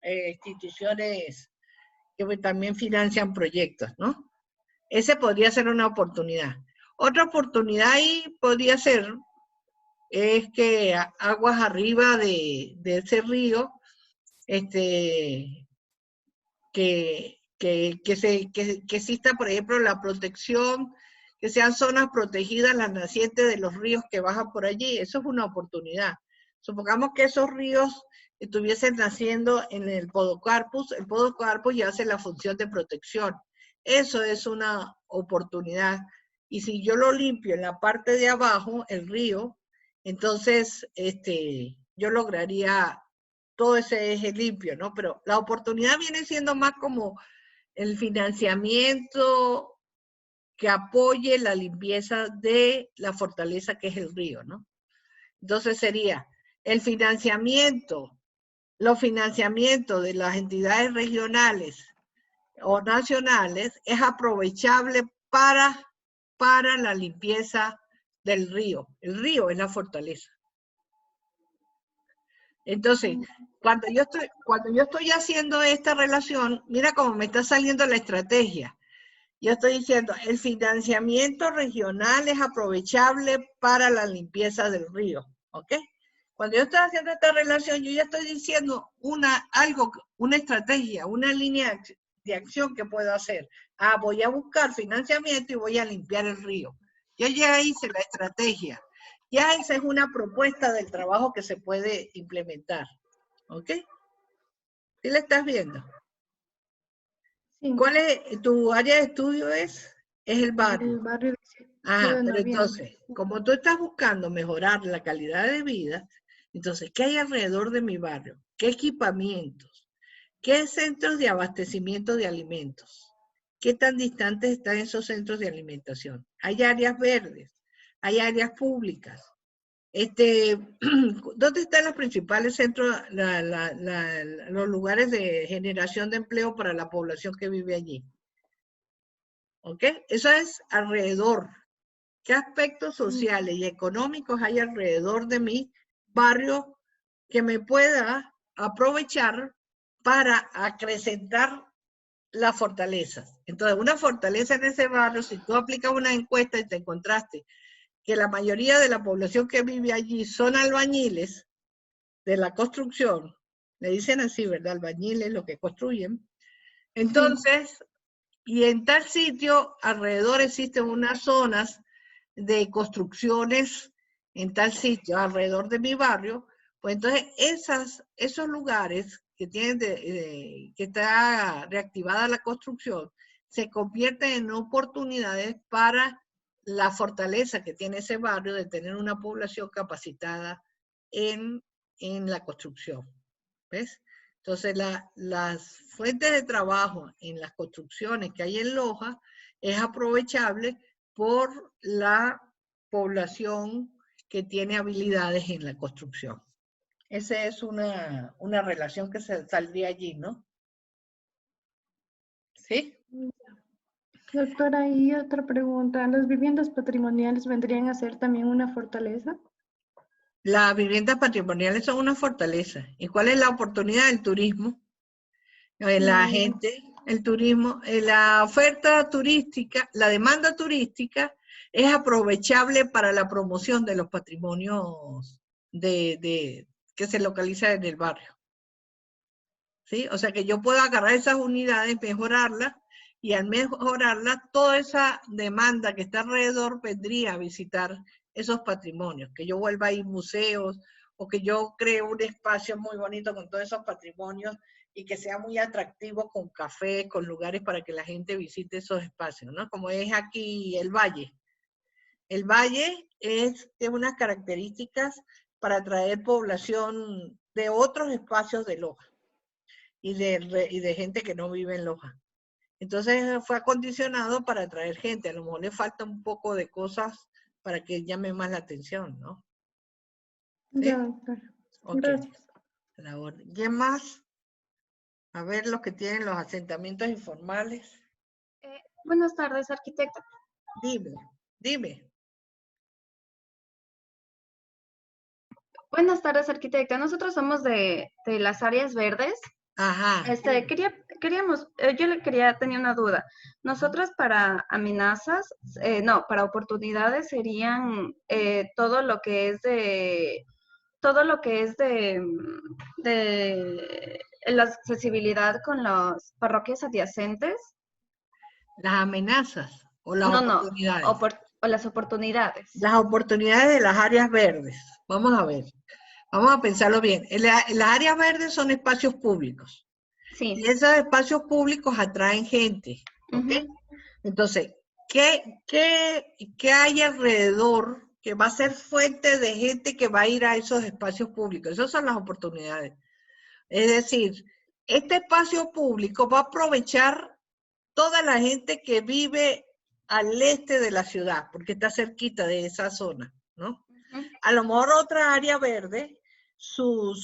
A: instituciones que también financian proyectos, ¿no? Ese podría ser una oportunidad. Otra oportunidad ahí podría ser es que aguas arriba de ese río, que exista, por ejemplo, la protección, que sean zonas protegidas las nacientes de los ríos que bajan por allí. Eso es una oportunidad. Supongamos que esos ríos estuviesen naciendo en el podocarpus ya hace la función de protección. Eso es una oportunidad. Y si yo lo limpio en la parte de abajo, el río, entonces yo lograría todo ese eje limpio, ¿no? Pero la oportunidad viene siendo más como el financiamiento que apoye la limpieza de la fortaleza que es el río, ¿no? Entonces sería el financiamiento, los financiamientos de las entidades regionales o nacionales es aprovechable para la limpieza del río. El río es la fortaleza. Entonces, cuando yo estoy haciendo esta relación, mira cómo me está saliendo la estrategia. Yo estoy diciendo, el financiamiento regional es aprovechable para la limpieza del río, ¿ok? Cuando yo estoy haciendo esta relación, yo ya estoy diciendo una estrategia, una línea de acción que puedo hacer. Ah, voy a buscar financiamiento y voy a limpiar el río. Yo ya hice la estrategia. Ya esa es una propuesta del trabajo que se puede implementar, ¿ok? ¿Sí la estás viendo?
E: Sí.
A: ¿Cuál es tu área de estudio? Es el barrio.
E: El barrio
A: Ajá, pero entonces, como tú estás buscando mejorar la calidad de vida, entonces, ¿qué hay alrededor de mi barrio? ¿Qué equipamientos? ¿Qué centros de abastecimiento de alimentos? ¿Qué tan distantes están esos centros de alimentación? ¿Hay áreas verdes? ¿Hay áreas públicas? ¿Dónde están los principales centros, los lugares de generación de empleo para la población que vive allí? ¿Ok? Eso es alrededor. ¿Qué aspectos sociales y económicos hay alrededor de mi barrio que me pueda aprovechar para acrecentar las fortalezas? Entonces, una fortaleza en ese barrio, si tú aplicas una encuesta y te encontraste que la mayoría de la población que vive allí son albañiles de la construcción, le dicen así, ¿verdad? Albañiles, lo que construyen. Entonces, y en tal sitio, alrededor existen unas zonas de construcciones en tal sitio, alrededor de mi barrio, pues entonces esos lugares que tienen que está reactivada la construcción, se convierten en oportunidades para la fortaleza que tiene ese barrio de tener una población capacitada en la construcción. ¿Ves? Entonces, las fuentes de trabajo en las construcciones que hay en Loja es aprovechable por la población que tiene habilidades en la construcción. Esa es una relación que se saldría allí, ¿no? ¿Sí?
E: Doctora, y otra pregunta. ¿Las viviendas patrimoniales vendrían a ser también una fortaleza?
A: Las viviendas patrimoniales son una fortaleza. ¿Y cuál es la oportunidad del turismo? La gente, el turismo, la oferta turística, la demanda turística es aprovechable para la promoción de los patrimonios que se localizan en el barrio. ¿Sí? O sea que yo puedo agarrar esas unidades, mejorarlas, y al mejorarlas, toda esa demanda que está alrededor vendría a visitar esos patrimonios, que yo vuelva a ir museos, o que yo cree un espacio muy bonito con todos esos patrimonios, y que sea muy atractivo con café, con lugares para que la gente visite esos espacios, ¿no? Como es aquí el Valle. El Valle tiene unas características para atraer población de otros espacios de Loja y de gente que no vive en Loja. Entonces fue acondicionado para atraer gente. A lo mejor le falta un poco de cosas para que llame más la atención, ¿no? ¿Sí?
E: Ya, doctora.
A: Ok.
E: Gracias.
A: A la orden. ¿Quién más? A ver los que tienen los asentamientos informales.
F: Buenas tardes, arquitecta.
A: Dime.
F: Buenas tardes, arquitecta. Nosotros somos de las áreas verdes.
A: Ajá.
F: Tenía una duda. Nosotros para amenazas, para oportunidades serían todo lo que es de la accesibilidad con las parroquias adyacentes.
A: Las amenazas o las
F: No,
A: oportunidades.
F: o las oportunidades.
A: Las oportunidades de las áreas verdes. Vamos a ver. Vamos a pensarlo bien. Las áreas verdes son espacios públicos.
F: Sí.
A: Y esos espacios públicos atraen gente. ¿Ok? Entonces, ¿qué hay alrededor que va a ser fuente de gente que va a ir a esos espacios públicos? Esas son las oportunidades. Es decir, este espacio público va a aprovechar toda la gente que vive al este de la ciudad, porque está cerquita de esa zona, ¿no? A lo mejor otra área verde, su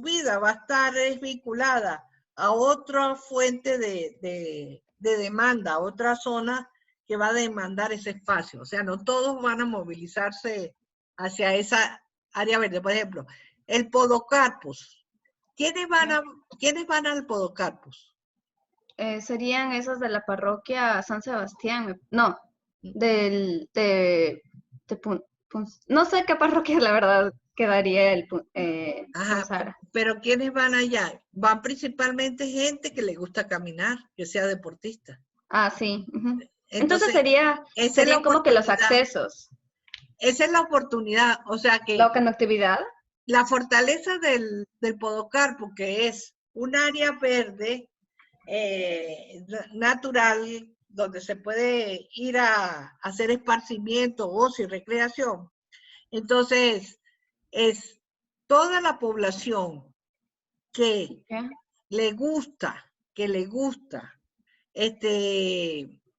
A: vida va a estar vinculada a otra fuente de demanda, a otra zona que va a demandar ese espacio. O sea, no todos van a movilizarse hacia esa área verde. Por ejemplo, el Podocarpus. ¿Quiénes van al Podocarpus?
F: Serían esas de la parroquia San Sebastián. No, no sé qué parroquia, la verdad, quedaría
A: Ajá, pero ¿quiénes van allá? Van principalmente gente que le gusta caminar, que sea deportista.
F: Ah, sí.
A: Entonces
F: serían como que los accesos.
A: Esa es la oportunidad, o sea que
F: ¿La conectividad?
A: La fortaleza del Podocarpo, que es un área verde natural, donde se puede ir a hacer esparcimiento, ocio y recreación. Entonces, es toda la población que le gusta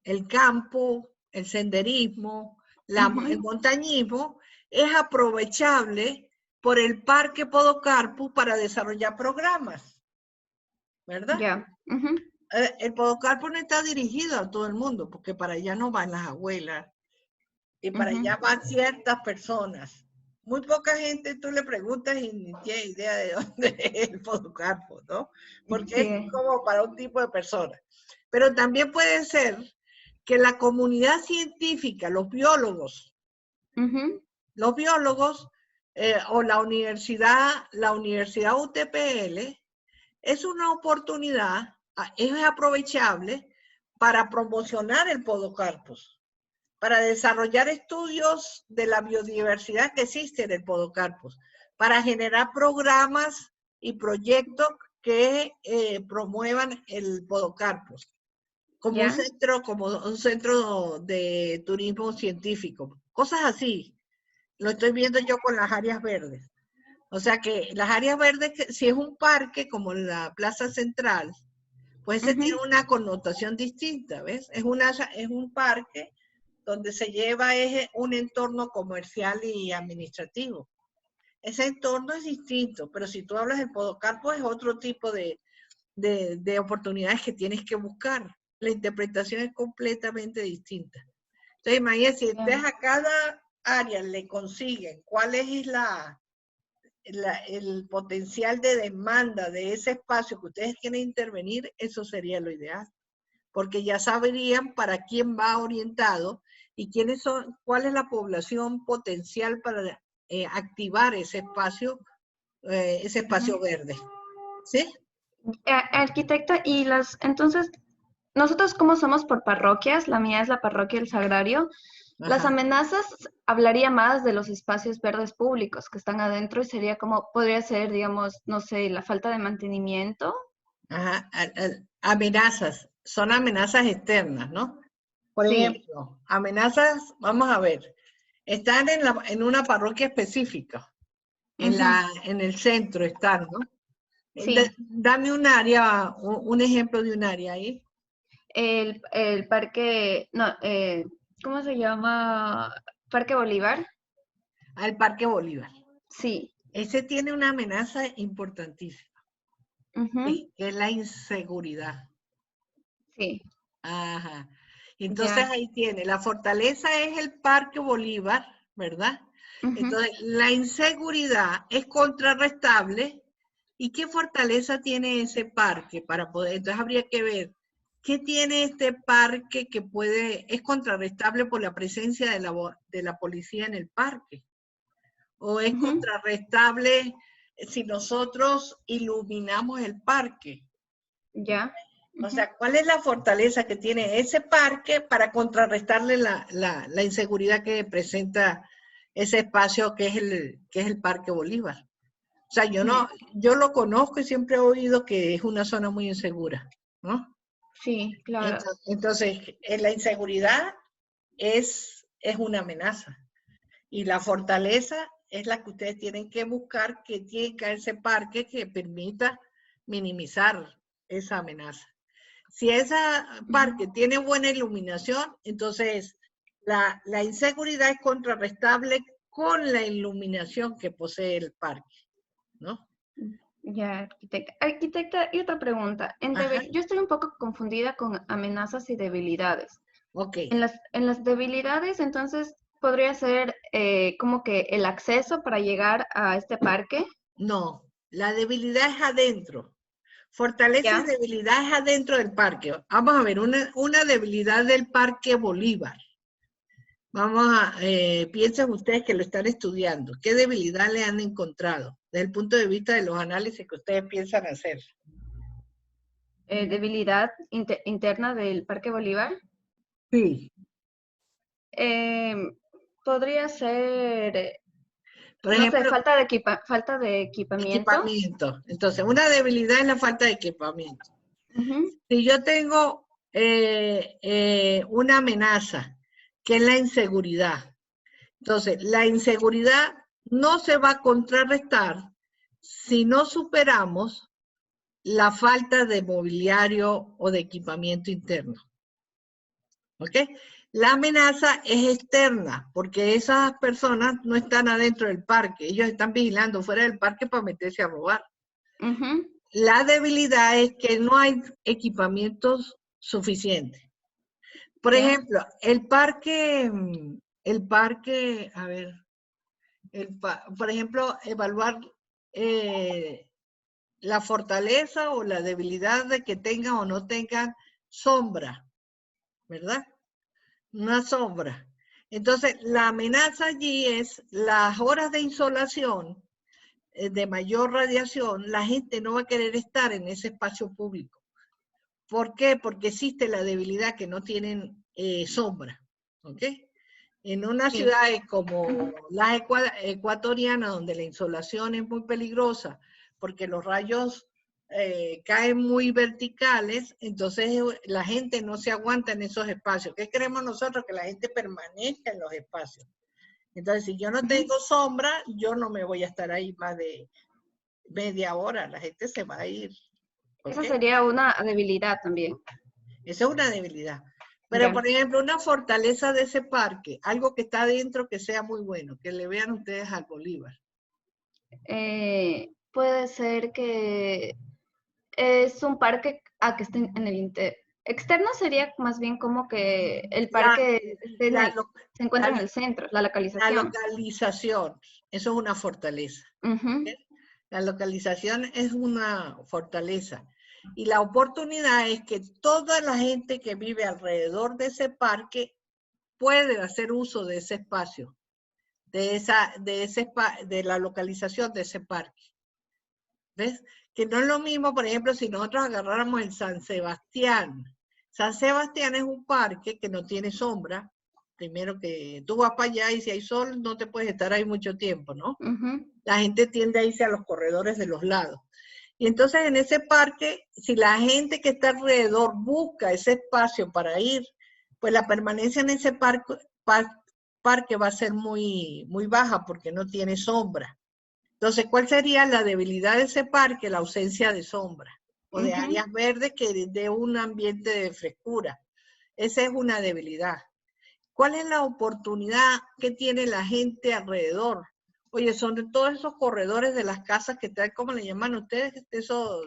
A: el campo, el senderismo, el montañismo, es aprovechable por el Parque Podocarpus para desarrollar programas, ¿verdad? El Podocarpus no está dirigido a todo el mundo, porque para allá no van las abuelas, y para allá van ciertas personas. Muy poca gente tú le preguntas y ni tiene idea de dónde es el Podocarpus, ¿no? Porque es como para un tipo de personas. Pero también puede ser que la comunidad científica, los biólogos, o la universidad UTPL, es una oportunidad, es aprovechable para promocionar el Podocarpus, para desarrollar estudios de la biodiversidad que existe en el Podocarpus, para generar programas y proyectos que promuevan el Podocarpus, como un centro de turismo científico, cosas así. Lo estoy viendo yo con las áreas verdes. O sea que las áreas verdes, si es un parque como la Plaza Central, pues ese tiene una connotación distinta, ¿ves? Es un parque donde se lleva un entorno comercial y administrativo. Ese entorno es distinto, pero si tú hablas del Podocarpus es otro tipo de de oportunidades que tienes que buscar. La interpretación es completamente distinta. Entonces, imagínense, si ustedes a cada área le consiguen cuál es el potencial de demanda de ese espacio que ustedes quieren intervenir, eso sería lo ideal. Porque ya sabrían para quién va orientado y quiénes son, cuál es la población potencial para activar ese espacio verde. ¿Sí?
F: Arquitecta, y entonces, nosotros como somos por parroquias, la mía es la parroquia El Sagrario, las
A: Ajá.
F: amenazas hablaría más de los espacios verdes públicos que están adentro y sería como, podría ser, digamos, no sé, la falta de mantenimiento.
A: Ajá. Amenazas, son amenazas externas, ¿no? Por
F: Sí.
A: ejemplo, amenazas, vamos a ver, están en una parroquia específica, en el centro están, ¿no?
F: Sí.
A: Dame un área, un ejemplo de un área ahí.
F: El parque, no, ¿cómo se llama? Parque Bolívar.
A: Al Parque Bolívar.
F: Sí.
A: Ese tiene una amenaza importantísima,
F: Ujú.
A: que es la inseguridad.
F: Sí.
A: Ajá. Entonces
F: Ya.
A: ahí tiene, la fortaleza es el Parque Bolívar, ¿verdad?
F: Ujú.
A: Entonces la inseguridad es contrarrestable. ¿Y qué fortaleza tiene ese parque para poder? Entonces habría que ver qué tiene este parque que es contrarrestable por la presencia de la policía en el parque. O es
F: Ujú.
A: contrarrestable si nosotros iluminamos el parque.
F: Ya.
A: O
F: Ujú.
A: sea, ¿cuál es la fortaleza que tiene ese parque para contrarrestarle la inseguridad que presenta ese espacio que es el Parque Bolívar? O sea, yo lo conozco y siempre he oído que es una zona muy insegura, ¿no?
F: Sí, claro.
A: Entonces, la inseguridad es una amenaza. Y la fortaleza es la que ustedes tienen que buscar, que tenga ese parque que permita minimizar esa amenaza. Si ese parque tiene buena iluminación, entonces la inseguridad es contrarrestable con la iluminación que posee el parque, ¿no?
F: Ya, arquitecta. Arquitecta, y otra pregunta.
A: Ajá,
F: Yo estoy un poco confundida con amenazas y debilidades.
A: ok.
F: En las debilidades, entonces, podría ser como que el acceso para llegar a este parque.
A: No, la debilidad es adentro. Fortaleza y
F: Ya.
A: debilidad es adentro del parque. Vamos a ver, una debilidad del Parque Bolívar. Piensen ustedes que lo están estudiando. ¿Qué debilidad le han encontrado desde el punto de vista de los análisis que ustedes piensan hacer?
F: Debilidad interna del Parque Bolívar.
A: Sí.
F: Eh, Podría ser,
A: Por
F: no sé,
A: ejemplo,
F: falta de equipamiento.
A: equipamiento. Entonces, una debilidad es la falta de equipamiento.
F: Ujú.
A: Si yo tengo una amenaza, que es la inseguridad, entonces la inseguridad no se va a contrarrestar si no superamos la falta de mobiliario o de equipamiento interno. ¿Ok? La amenaza es externa, porque esas personas no están adentro del parque, ellos están vigilando fuera del parque para meterse a robar.
F: Ujú.
A: La debilidad es que no hay equipamientos suficientes. Por
F: Ya.
A: ejemplo, a ver, por ejemplo, evaluar la fortaleza o la debilidad de que tengan o no tengan sombra, ¿verdad? Una sombra. Entonces, la amenaza allí es las horas de insolación de mayor radiación, la gente no va a querer estar en ese espacio público. ¿Por qué? Porque existe la debilidad que no tienen sombra, ¿ok? En unas
F: Sí.
A: ciudades como las ecuatorianas, donde la insolación es muy peligrosa, porque los rayos caen muy verticales, entonces la gente no se aguanta en esos espacios. ¿Qué queremos nosotros? Que la gente permanezca en los espacios. Entonces, si yo no tengo sombra, yo no me voy a estar ahí más de media hora, la gente se va a ir.
F: Esa
A: ¿Ok?
F: sería una debilidad también.
A: Esa es una debilidad. Pero,
F: Ya.
A: por ejemplo, una fortaleza de ese parque, algo que está adentro que sea muy bueno, que le vean ustedes al Bolívar.
F: Puede ser que es un parque que está en el externo sería más bien como que el parque se encuentra en el centro, la localización.
A: La localización, eso es una fortaleza. La localización es una fortaleza. Y la oportunidad es que toda la gente que vive alrededor de ese parque puede hacer uso de ese espacio, de la localización de ese parque. ¿Ves? Que no es lo mismo, por ejemplo, si nosotros agarráramos el San Sebastián. San Sebastián es un parque que no tiene sombra. Primero que tú vas para allá y si hay sol no te puedes estar ahí mucho tiempo, ¿no? La gente tiende a irse a los corredores de los lados. Y entonces en ese parque, si la gente que está alrededor busca ese espacio para ir, pues la permanencia en ese parque va a ser muy, muy baja porque no tiene sombra. Entonces, ¿cuál sería la debilidad de ese parque? La ausencia de sombra o de áreas verdes que de un ambiente de frescura. Esa es una debilidad. ¿Cuál es la oportunidad que tiene la gente alrededor? Oye, son todos esos corredores de las casas que traen, ¿cómo le llaman ustedes?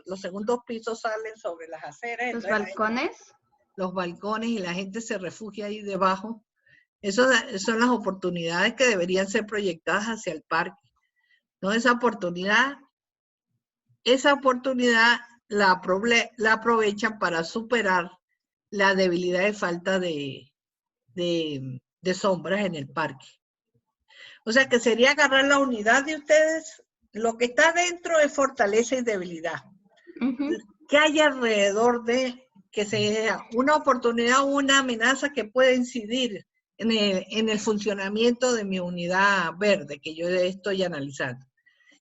A: Los segundos pisos salen sobre las aceras.
F: ¿Los balcones?
A: Los balcones y la gente se refugia ahí debajo. Esas son las oportunidades que deberían ser proyectadas hacia el parque. ¿No? Esa oportunidad la aprovechan para superar la debilidad de falta de sombras en el parque. O sea que sería agarrar la unidad de ustedes, lo que está dentro es fortaleza y debilidad. ¿Qué hay alrededor de que sea una oportunidad o una amenaza que puede incidir en el funcionamiento de mi unidad verde que yo estoy analizando?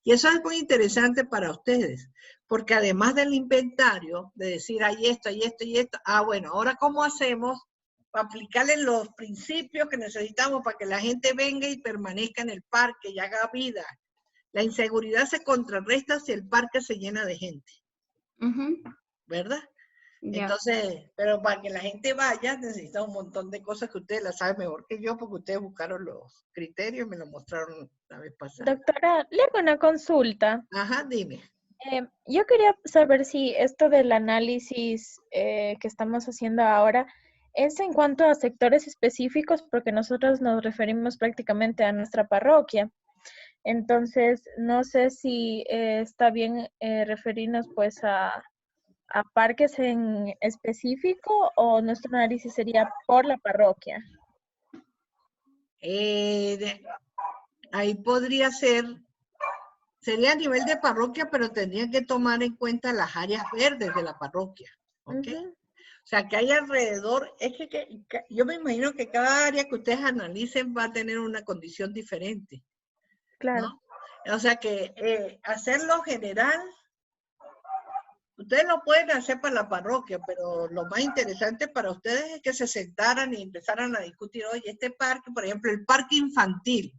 A: Y eso es muy interesante para ustedes, porque además del inventario, de decir, hay esto, hay esto y esto, bueno, ahora ¿cómo hacemos para aplicarle los principios que necesitamos para que la gente venga y permanezca en el parque y haga vida? La inseguridad se contrarresta si el parque se llena de gente, ¿verdad? Entonces, pero para que la gente vaya necesita un montón de cosas que ustedes las saben mejor que yo, porque ustedes buscaron los criterios y me lo mostraron la vez pasada.
G: Doctora, le hago una consulta.
A: Ajá, dime.
G: Yo quería saber si esto del análisis que estamos haciendo ahora es en cuanto a sectores específicos, porque nosotros nos referimos prácticamente a nuestra parroquia. Entonces, no sé si está bien referirnos pues a parques en específico o nuestro análisis sería por la parroquia.
A: Ahí podría ser, sería a nivel de parroquia, pero tendrían que tomar en cuenta las áreas verdes de la parroquia, ¿ok? O sea, que hay alrededor, es que yo me imagino que cada área que ustedes analicen va a tener una condición diferente.
G: Claro.
A: ¿No? O sea que hacerlo general, ustedes lo pueden hacer para la parroquia, pero lo más interesante para ustedes es que se sentaran y empezaran a discutir, oye, este parque, por ejemplo, el parque infantil.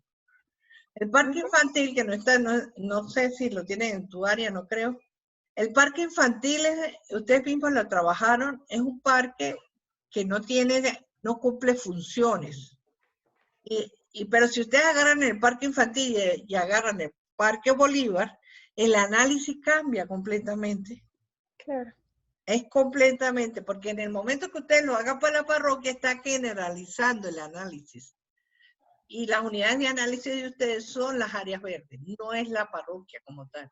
A: El parque infantil, que no está, no sé si lo tienen en tu área, no creo. El parque infantil, ustedes mismos lo trabajaron, es un parque que no cumple funciones. Pero si ustedes agarran el parque infantil y agarran el parque Bolívar, el análisis cambia completamente.
G: Claro.
A: Es completamente, porque en el momento que ustedes lo hagan para la parroquia, está generalizando el análisis. Y las unidades de análisis de ustedes son las áreas verdes, no es la parroquia como tal.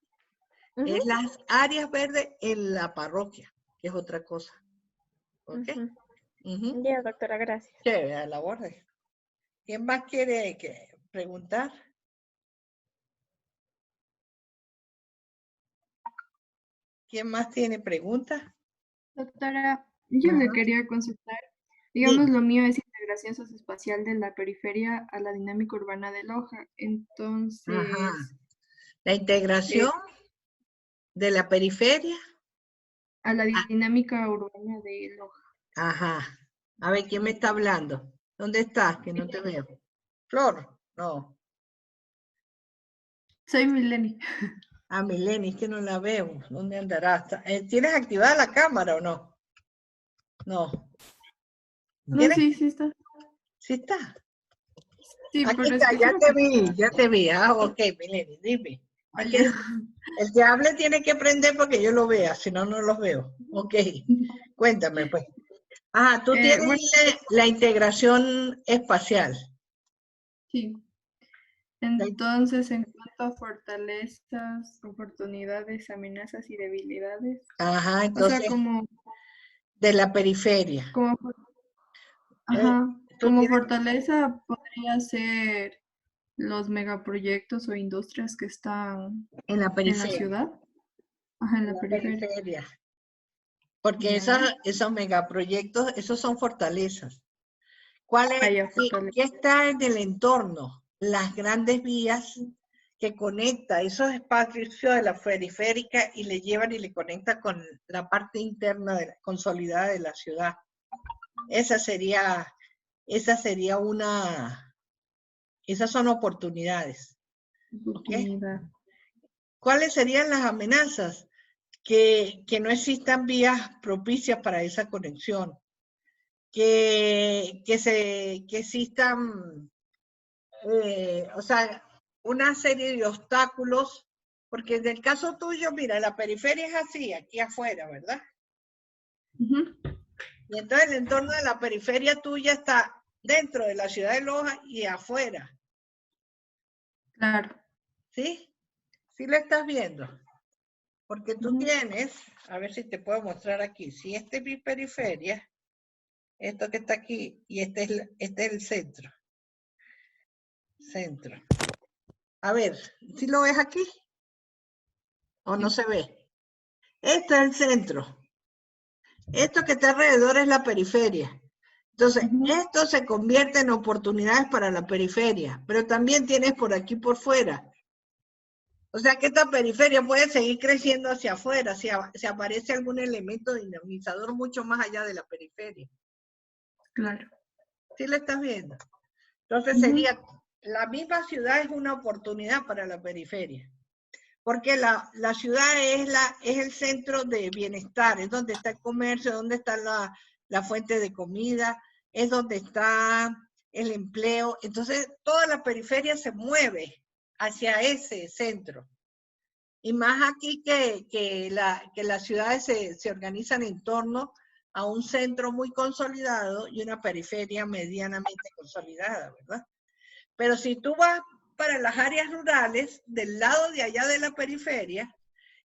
A: Es las áreas verdes en la parroquia, que es otra cosa. ¿Ok?
G: Ya, doctora, gracias.
A: Chévere, a la orden. ¿Quién más quiere preguntar? ¿Quién más tiene preguntas?
H: Doctora, yo le quería consultar. Digamos, lo mío es integración socioespacial de la periferia a la dinámica urbana de Loja. Entonces...
A: La integración de la periferia
H: a la dinámica urbana de Loja.
A: Ajá. A ver, ¿quién me está hablando? ¿Dónde estás? Que no te veo. Flor, no.
H: Soy Mileni.
A: Ah, Mileni, es que no la veo. ¿Dónde andará? ¿Tienes activada la cámara o no? No.
H: No, sí está.
A: ¿Sí está?
H: Sí,
A: aquí
H: pero
A: está,
H: es que
A: ya te vi. Ah, ok, Mileni, dime. El que hable tiene que aprender porque yo lo vea, si no, no los veo. Ok, cuéntame pues. Ah, tú tienes
H: Bueno,
A: la integración espacial.
H: sí. Entonces, en cuanto a fortalezas, oportunidades, amenazas y debilidades,
A: Ajá,
H: o sea,
A: entonces, de la periferia.
H: Ajá,
A: Tú
H: como
A: tienes
H: fortaleza podría ser los megaproyectos o industrias que están
A: en la
H: en la
A: periferia.
H: ciudad, ajá, en
A: En
H: la
A: la
H: periferia.
A: periferia. Porque
H: Ya.
A: esos megaproyectos, esos son fortalezas. ¿Cuál es?
H: Ya, fortaleza.
A: ¿Qué está en el entorno? Las grandes vías que conecta esos espacios de la periférica y le llevan y le conecta con la parte interna consolidada de la ciudad. Esas son oportunidades.
H: Oportunidad.
A: ¿Cuáles serían las amenazas? Que no existan vías propicias para esa conexión. Que existan, o sea, una serie de obstáculos, porque en el caso tuyo, mira, la periferia es así, aquí afuera, ¿verdad?
H: Ujú.
A: Y entonces el entorno de la periferia tuya está dentro de la ciudad de Loja y afuera.
H: Claro.
A: ¿Sí? ¿Sí lo estás viendo? Porque tú
H: Ujú.
A: tienes, a ver si te puedo mostrar aquí, si esta es mi periferia, esto que está aquí, y este es el centro. Centro. A ver, ¿sí lo ves aquí? ¿O no se ve? Este es el centro. Esto que está alrededor es la periferia. Entonces,
H: Ujú.
A: esto se convierte en oportunidades para la periferia, pero también tienes por aquí por fuera. O sea que esta periferia puede seguir creciendo hacia afuera, si aparece algún elemento dinamizador mucho más allá de la periferia.
H: Claro.
A: ¿Sí lo estás viendo? Entonces
H: Ujú.
A: sería, la misma ciudad es una oportunidad para la periferia. Porque la ciudad es el centro de bienestar, es donde está el comercio, donde está la fuente de comida, es donde está el empleo. Entonces, toda la periferia se mueve hacia ese centro. Y más aquí que las ciudades se organizan en torno a un centro muy consolidado y una periferia medianamente consolidada, ¿verdad? Pero si tú vas para las áreas rurales, del lado de allá de la periferia,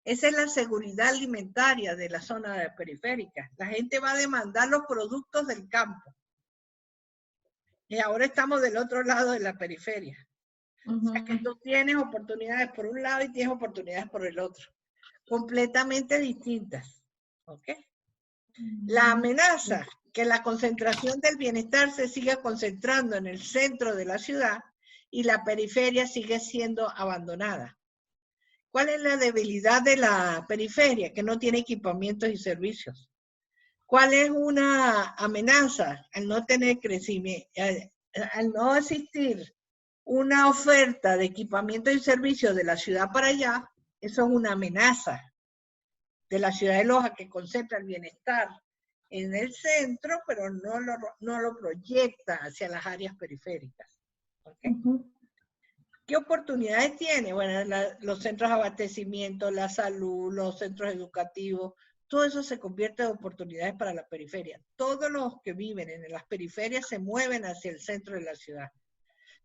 A: esa es la seguridad alimentaria de la zona periférica. La gente va a demandar los productos del campo. Y ahora estamos del otro lado de la periferia. O sea que tú tienes oportunidades por un lado y tienes oportunidades por el otro. Completamente distintas. ¿Ok? La amenaza, que la concentración del bienestar se siga concentrando en el centro de la ciudad y la periferia sigue siendo abandonada. ¿Cuál es la debilidad de la periferia? Que no tiene equipamientos y servicios. ¿Cuál es una amenaza? Al no tener crecimiento, al no existir una oferta de equipamientos y servicios de la ciudad para allá, eso es una amenaza de la ciudad de Loja que concentra el bienestar en el centro, pero no lo proyecta hacia las áreas periféricas. ¿Okay? ¿Qué oportunidades tiene? Bueno, los centros de abastecimiento, la salud, los centros educativos, todo eso se convierte en oportunidades para la periferia. Todos los que viven en las periferias se mueven hacia el centro de la ciudad.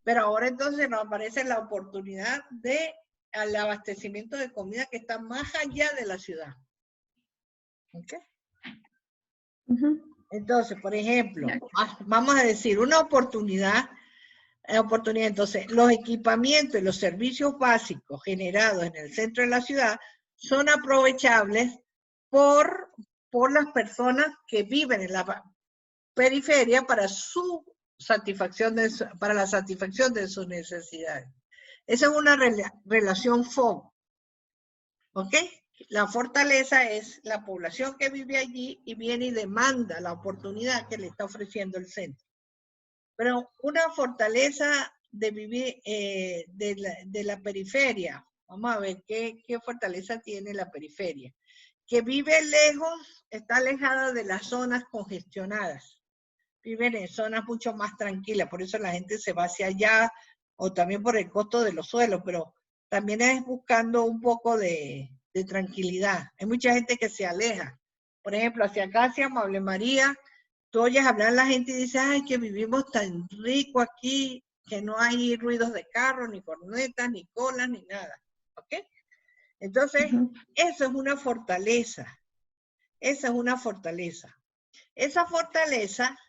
A: Pero ahora entonces nos aparece la oportunidad del abastecimiento de comida que está más allá de la ciudad. ¿Okay? Entonces, por ejemplo, vamos a decir una oportunidad. Entonces, los equipamientos y los servicios básicos generados en el centro de la ciudad son aprovechables por las personas que viven en la periferia para para la satisfacción de sus necesidades. Esa es una relación FOB. ¿Ok? La fortaleza es la población que vive allí y viene y demanda la oportunidad que le está ofreciendo el centro. Pero una fortaleza de vivir de la periferia, vamos a ver qué fortaleza tiene la periferia. Que vive lejos, está alejada de las zonas congestionadas. Viven en zonas mucho más tranquilas, por eso la gente se va hacia allá, o también por el costo de los suelos, pero también es buscando un poco de tranquilidad. Hay mucha gente que se aleja. Por ejemplo, hacia acá, hacia Amable María, tú oyes hablar a la gente y dices, ay, que vivimos tan rico aquí, que no hay ruidos de carro, ni cornetas, ni colas, ni nada. ¿Ok? Entonces, eso es una fortaleza. Esa es una fortaleza. Esa fortaleza,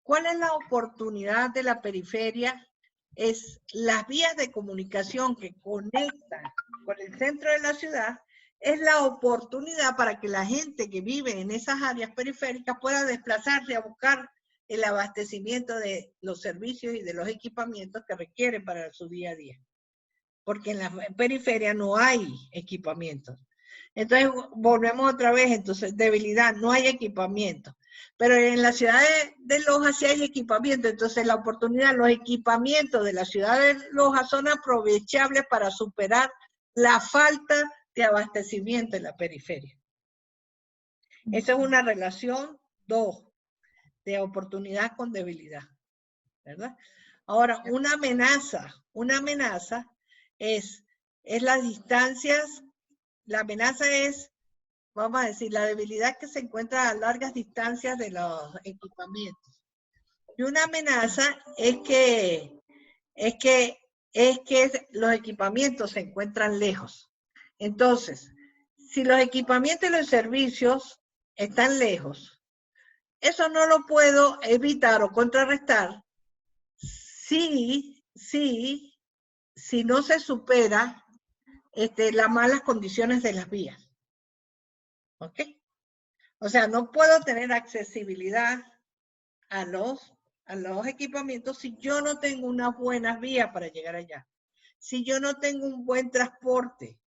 A: ¿cuál es la oportunidad de la periferia? Es las vías de comunicación que conectan con el centro de la ciudad, es la oportunidad para que la gente que vive en esas áreas periféricas pueda desplazarse a buscar el abastecimiento de los servicios y de los equipamientos que requieren para su día a día. Porque en la periferia no hay equipamientos. Entonces, volvemos otra vez, entonces, debilidad, no hay equipamiento. Pero en la ciudad de Loja sí hay equipamiento, entonces la oportunidad, los equipamientos de la ciudad de Loja son aprovechables para superar la falta de abastecimiento en la periferia. Esa es una relación 2, de oportunidad con debilidad, ¿verdad? Ahora, una amenaza es las distancias, la amenaza es, vamos a decir, la debilidad que se encuentra a largas distancias de los equipamientos. Y una amenaza es que los equipamientos se encuentran lejos. Entonces, si los equipamientos y los servicios están lejos, eso no lo puedo evitar o contrarrestar si no se supera las malas condiciones de las vías. ¿Ok? O sea, no puedo tener accesibilidad a los equipamientos si yo no tengo unas buenas vías para llegar allá. Si yo no tengo un buen transporte,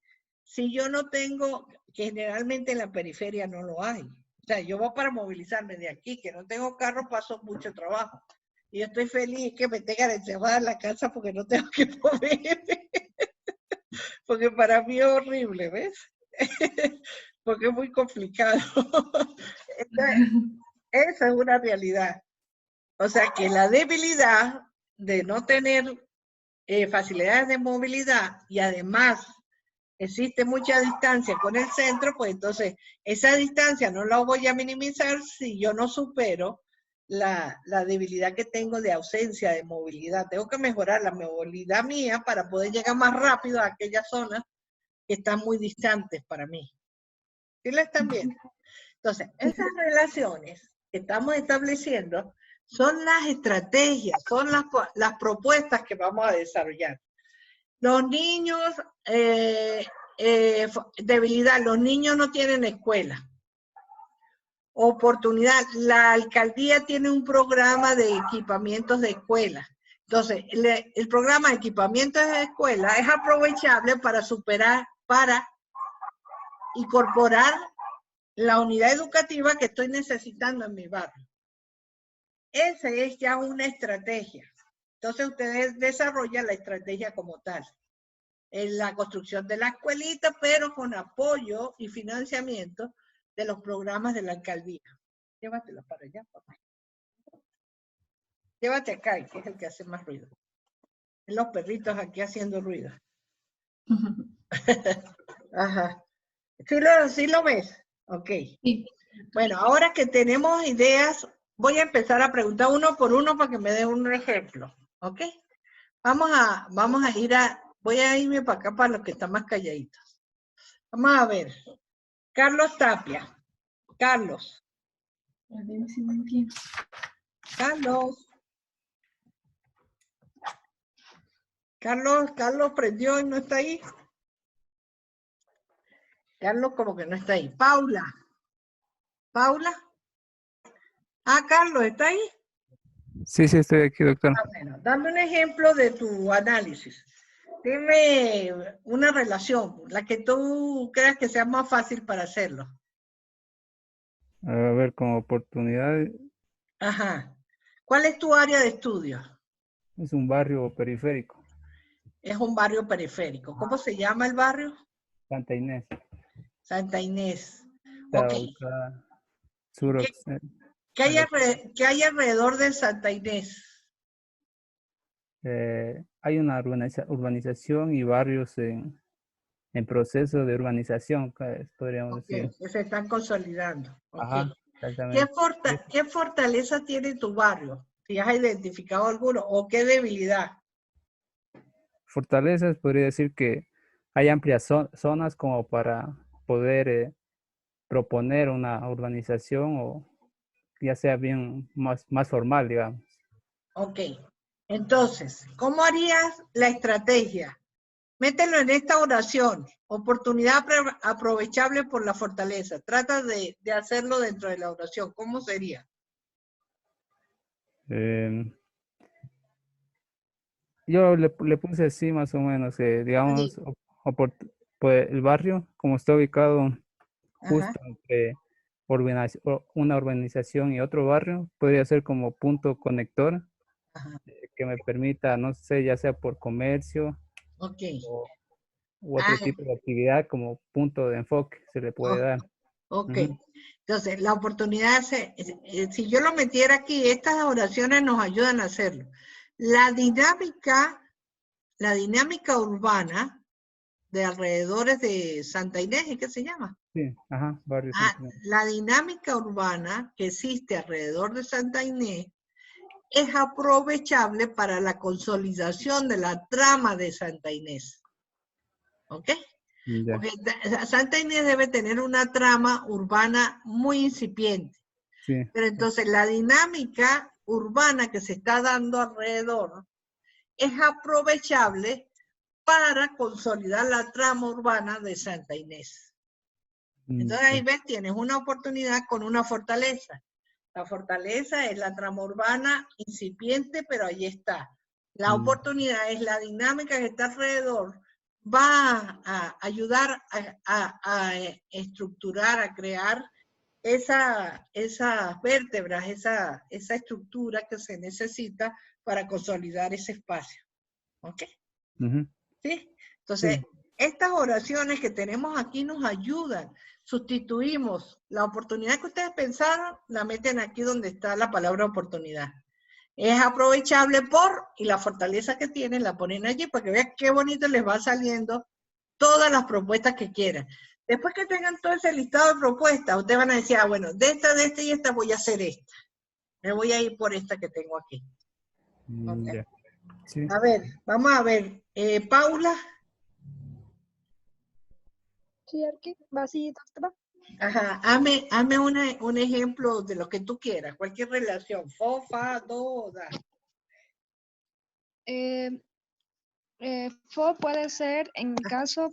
A: si yo no tengo, que generalmente en la periferia no lo hay. O sea, yo voy para movilizarme de aquí, que no tengo carro, paso mucho trabajo. Y yo estoy feliz que me tengan encerrada en la casa porque no tengo que moverme. Porque para mí es horrible, ¿ves? Porque es muy complicado. Entonces, esa es una realidad. O sea que la debilidad de no tener facilidades de movilidad y además existe mucha distancia con el centro, pues entonces esa distancia no la voy a minimizar si yo no supero la debilidad que tengo de ausencia de movilidad. Tengo que mejorar la movilidad mía para poder llegar más rápido a aquellas zonas que están muy distantes para mí. ¿Sí la están viendo? Entonces, esas relaciones que estamos estableciendo son las estrategias, son las propuestas que vamos a desarrollar. Los niños, debilidad, los niños no tienen escuela. Oportunidad, la alcaldía tiene un programa de equipamientos de escuela. Entonces, el programa de equipamientos de escuela es aprovechable para superar, para incorporar la unidad educativa que estoy necesitando en mi barrio. Esa es ya una estrategia. Entonces ustedes desarrollan la estrategia como tal. En la construcción de la escuelita, pero con apoyo y financiamiento de los programas de la alcaldía. Llévatelo para allá, papá. Llévate acá, que es el que hace más ruido. Los perritos aquí haciendo ruido. Ajá. ¿Sí lo ves? Ok.
B: Sí.
A: Bueno, ahora que tenemos ideas, voy a empezar a preguntar uno por uno para que me den un ejemplo. ¿Ok? Voy a irme para acá para los que están más calladitos. Vamos a ver. Carlos Tapia. Carlos.
H: A ver si me entiendo.
A: Carlos prendió y no está ahí. Carlos como que no está ahí. Paula. Ah, Carlos, ¿está ahí?
I: Sí, estoy aquí, doctor.
A: Ah, bueno, dame un ejemplo de tu análisis. Dime una relación, la que tú creas que sea más fácil para hacerlo.
I: A ver, como oportunidad,
A: Ajá. ¿Cuál es tu área de estudio?
I: es un barrio periférico,
A: Es un barrio periférico. ¿Cómo se llama el barrio?
I: Santa Inés.
A: Santa Inés.
I: Está
A: Ok.
I: ubicada sur
A: ¿Qué hay alrededor de Santa Inés?
I: hay una urbanización y barrios en proceso de urbanización, podríamos
A: Ok,
I: decir.
A: que se están consolidando. Ok.
I: Ajá, exactamente.
A: ¿Qué fortaleza tiene tu barrio? Si has identificado alguno, o qué debilidad.
I: Fortalezas, podría decir que hay amplias zonas como para poder proponer una urbanización o ya sea bien más formal, digamos.
A: Ok. Entonces, ¿cómo harías la estrategia? Mételo en esta oración. Oportunidad aprovechable por la fortaleza. Trata de hacerlo dentro de la oración. ¿Cómo sería?
I: Eh, yo le puse así más o menos, digamos,
A: Sí.
I: pues el barrio, como está ubicado
A: Ajá.
I: justo entre una urbanización y otro barrio, podría ser como punto conector
A: Ajá.
I: que me permita, no sé, ya sea por comercio
A: Ok.
I: u
A: Ah,
I: otro tipo de actividad como punto de enfoque se le puede
A: oh,
I: dar.
A: ok.
I: Ujú.
A: Entonces, la oportunidad, si yo lo metiera aquí, estas oraciones nos ayudan a hacerlo. La dinámica urbana de alrededores de Santa Inés, ¿y qué se llama?
I: Sí, ajá, barrio
A: Ah,
I: Santa Inés.
A: la dinámica urbana que existe alrededor de Santa Inés es aprovechable para la consolidación de la trama de Santa Inés. ¿Ok?
I: Ya.
A: Porque Santa Inés debe tener una trama urbana muy incipiente.
I: Sí,
A: Pero entonces la dinámica urbana que se está dando alrededor es aprovechable para consolidar la trama urbana de Santa Inés. Entonces ahí ves, tienes una oportunidad con una fortaleza. La fortaleza es la trama urbana incipiente, pero ahí está. La oportunidad es la dinámica que está alrededor. Va a ayudar a estructurar, a crear esas vértebras, esa estructura que se necesita para consolidar ese espacio. ¿Ok?
I: Ujú.
A: ¿Sí? Entonces,
I: Sí,
A: estas oraciones que tenemos aquí nos ayudan. Sustituimos la oportunidad que ustedes pensaron, la meten aquí donde está la palabra oportunidad. Es aprovechable por, y la fortaleza que tienen la ponen allí para que vean qué bonito les va saliendo todas las propuestas que quieran. Después que tengan todo ese listado de propuestas, ustedes van a decir, bueno, de esta y esta voy a hacer esta. Me voy a ir por esta que tengo aquí. ¿Okay?
I: ya. Sí.
A: A ver, vamos a ver. Paula.
J: Sí, Arqui, va así, doctora.
A: Ajá, hazme un ejemplo de lo que tú quieras, cualquier relación. Fo, fa, do, da.
J: FO puede ser, en mi caso,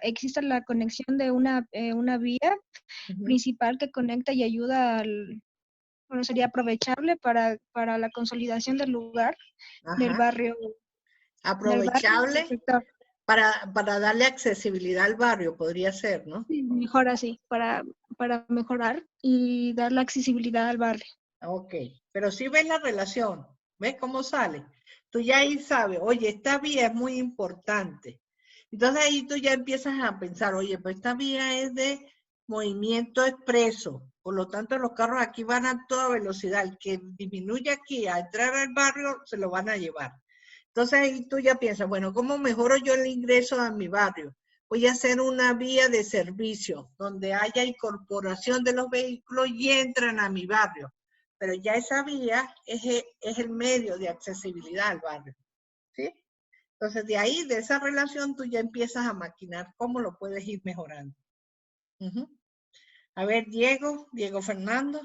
J: existe la conexión de una vía principal que conecta y ayuda bueno, sería aprovechable para la consolidación del lugar, del
A: Ajá.
J: barrio.
A: Aprovechable
J: Del sector.
A: para darle accesibilidad al barrio, podría ser, ¿no?
J: Sí, mejor así, para mejorar y dar la accesibilidad al barrio.
A: Ok, pero sí ves la relación, ¿ves cómo sale? Tú ya ahí sabes, oye, esta vía es muy importante. Entonces ahí tú ya empiezas a pensar, oye, pues esta vía es de movimiento expreso, por lo tanto los carros aquí van a toda velocidad, el que disminuye aquí a entrar al barrio se lo van a llevar. Entonces ahí tú ya piensas, bueno, ¿cómo mejoro yo el ingreso a mi barrio? Voy a hacer una vía de servicio donde haya incorporación de los vehículos y entran a mi barrio. Pero ya esa vía es el medio de accesibilidad al barrio. ¿Sí? Entonces de ahí, de esa relación, tú ya empiezas a maquinar cómo lo puedes ir mejorando. A ver, Diego Fernando.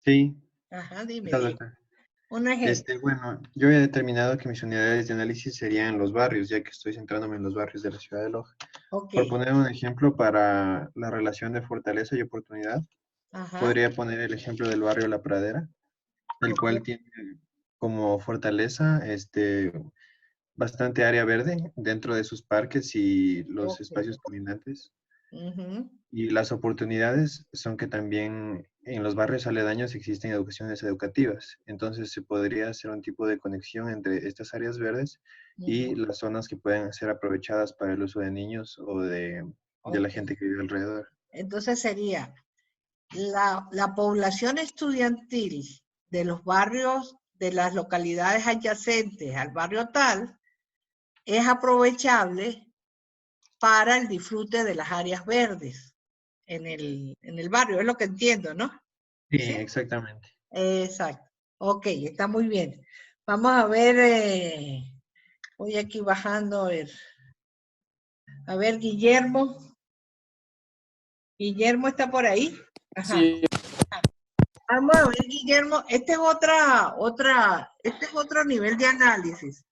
K: Sí.
A: Ajá, dime,
K: ¿Qué tal,
A: Diego.
K: doctor?
A: Un ejemplo.
K: Bueno, yo he determinado que mis unidades de análisis serían los barrios, ya que estoy centrándome en los barrios de la ciudad de Loja.
A: Ok.
K: Por poner un ejemplo para la relación de fortaleza y oportunidad,
A: Ajá.
K: podría poner el ejemplo del barrio La Pradera, el cual tiene como fortaleza bastante área verde dentro de sus parques y los espacios colindantes. Y las oportunidades son que también en los barrios aledaños existen educaciones educativas. Entonces se podría hacer un tipo de conexión entre estas áreas verdes y las zonas que pueden ser aprovechadas para el uso de niños o de la gente que vive alrededor.
A: Entonces sería la población estudiantil de los barrios de las localidades adyacentes al barrio tal es aprovechable para el disfrute de las áreas verdes en el barrio, es lo que entiendo, ¿no?
K: Sí,
A: ¿Sí?
K: exactamente.
A: Exacto. Ok, está muy bien. Vamos a ver, voy aquí bajando a ver. A ver, Guillermo. Guillermo está por ahí. Ajá.
L: Sí,
A: Vamos a ver, Guillermo, este es otro nivel de análisis.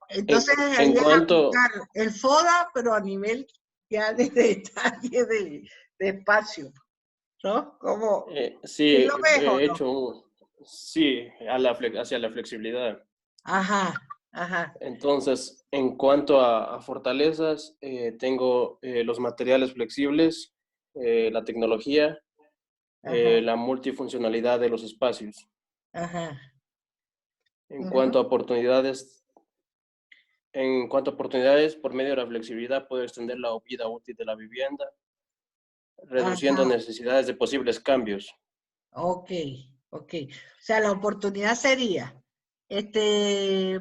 A: Entonces, ahí
L: en
A: es
L: cuanto,
A: aplicar el FODA, pero a nivel ya de detalle de espacio, ¿no? ¿Cómo?
L: sí,
A: ¿Sí lo ves o
L: he
A: no?
L: hecho, sí, hacia la flexibilidad.
A: Ajá, ajá.
L: Entonces, en cuanto a fortalezas, tengo los materiales flexibles, la tecnología,
A: Ajá,
L: la multifuncionalidad de los espacios.
A: ajá.
L: En
A: Ujú.
L: cuanto a oportunidades, por medio de la flexibilidad, puedo extender la vida útil de la vivienda, reduciendo
A: Ajá,
L: necesidades de posibles cambios.
A: ok, ok. O sea, la oportunidad sería,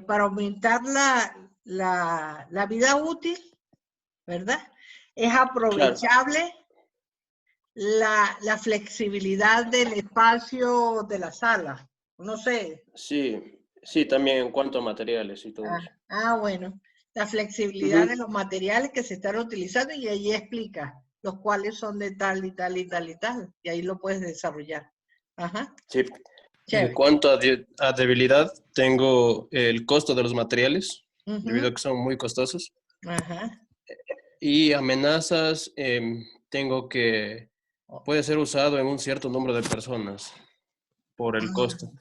A: para aumentar la vida útil, ¿verdad? Es
L: Claro,
A: aprovechable la flexibilidad del espacio de la sala. No sé.
L: sí, sí, también en cuanto a materiales y todo eso.
A: Bueno. La flexibilidad de
L: Ujú.
A: los materiales que se están utilizando y ahí explica los cuales son de tal y tal y tal y tal. Y ahí lo puedes desarrollar. Ajá.
L: Sí. En
A: Chévere.
L: cuanto a debilidad, tengo el costo de los materiales, debido
A: Ujú.
L: a que son muy costosos.
A: Ajá.
L: Y amenazas, tengo que puede ser usado en un cierto número de personas por el costo,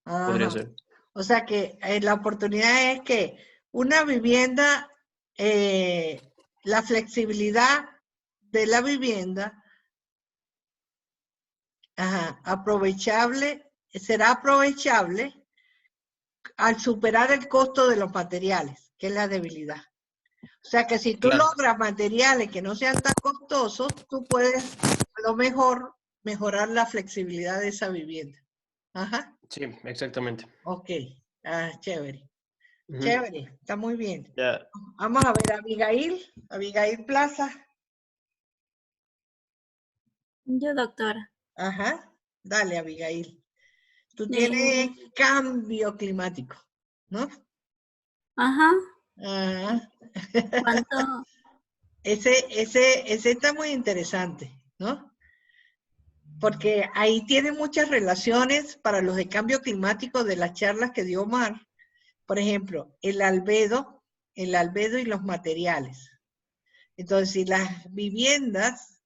L: podría
A: Ajá.
L: ser.
A: O sea que la oportunidad es que una vivienda, la flexibilidad de la vivienda, será aprovechable al superar el costo de los materiales, que es la debilidad. O sea que si tú
L: Claro,
A: logras materiales que no sean tan costosos, tú puedes a lo mejor mejorar la flexibilidad de esa vivienda. Ajá.
L: sí, exactamente.
A: Ok. Chévere.
L: Ujú.
A: Chévere, está muy bien.
L: Ya,
A: Vamos a ver, Abigail Plaza.
M: Yo, doctora.
A: Ajá, dale, Abigail. Tú
M: Eh,
A: tienes cambio climático, ¿no?
M: ajá.
A: Ajá.
M: ¿Cuánto?
A: Ese está muy interesante, ¿no? Porque ahí tiene muchas relaciones para los de cambio climático de las charlas que dio Omar. Por ejemplo, el albedo y los materiales. Entonces, si las viviendas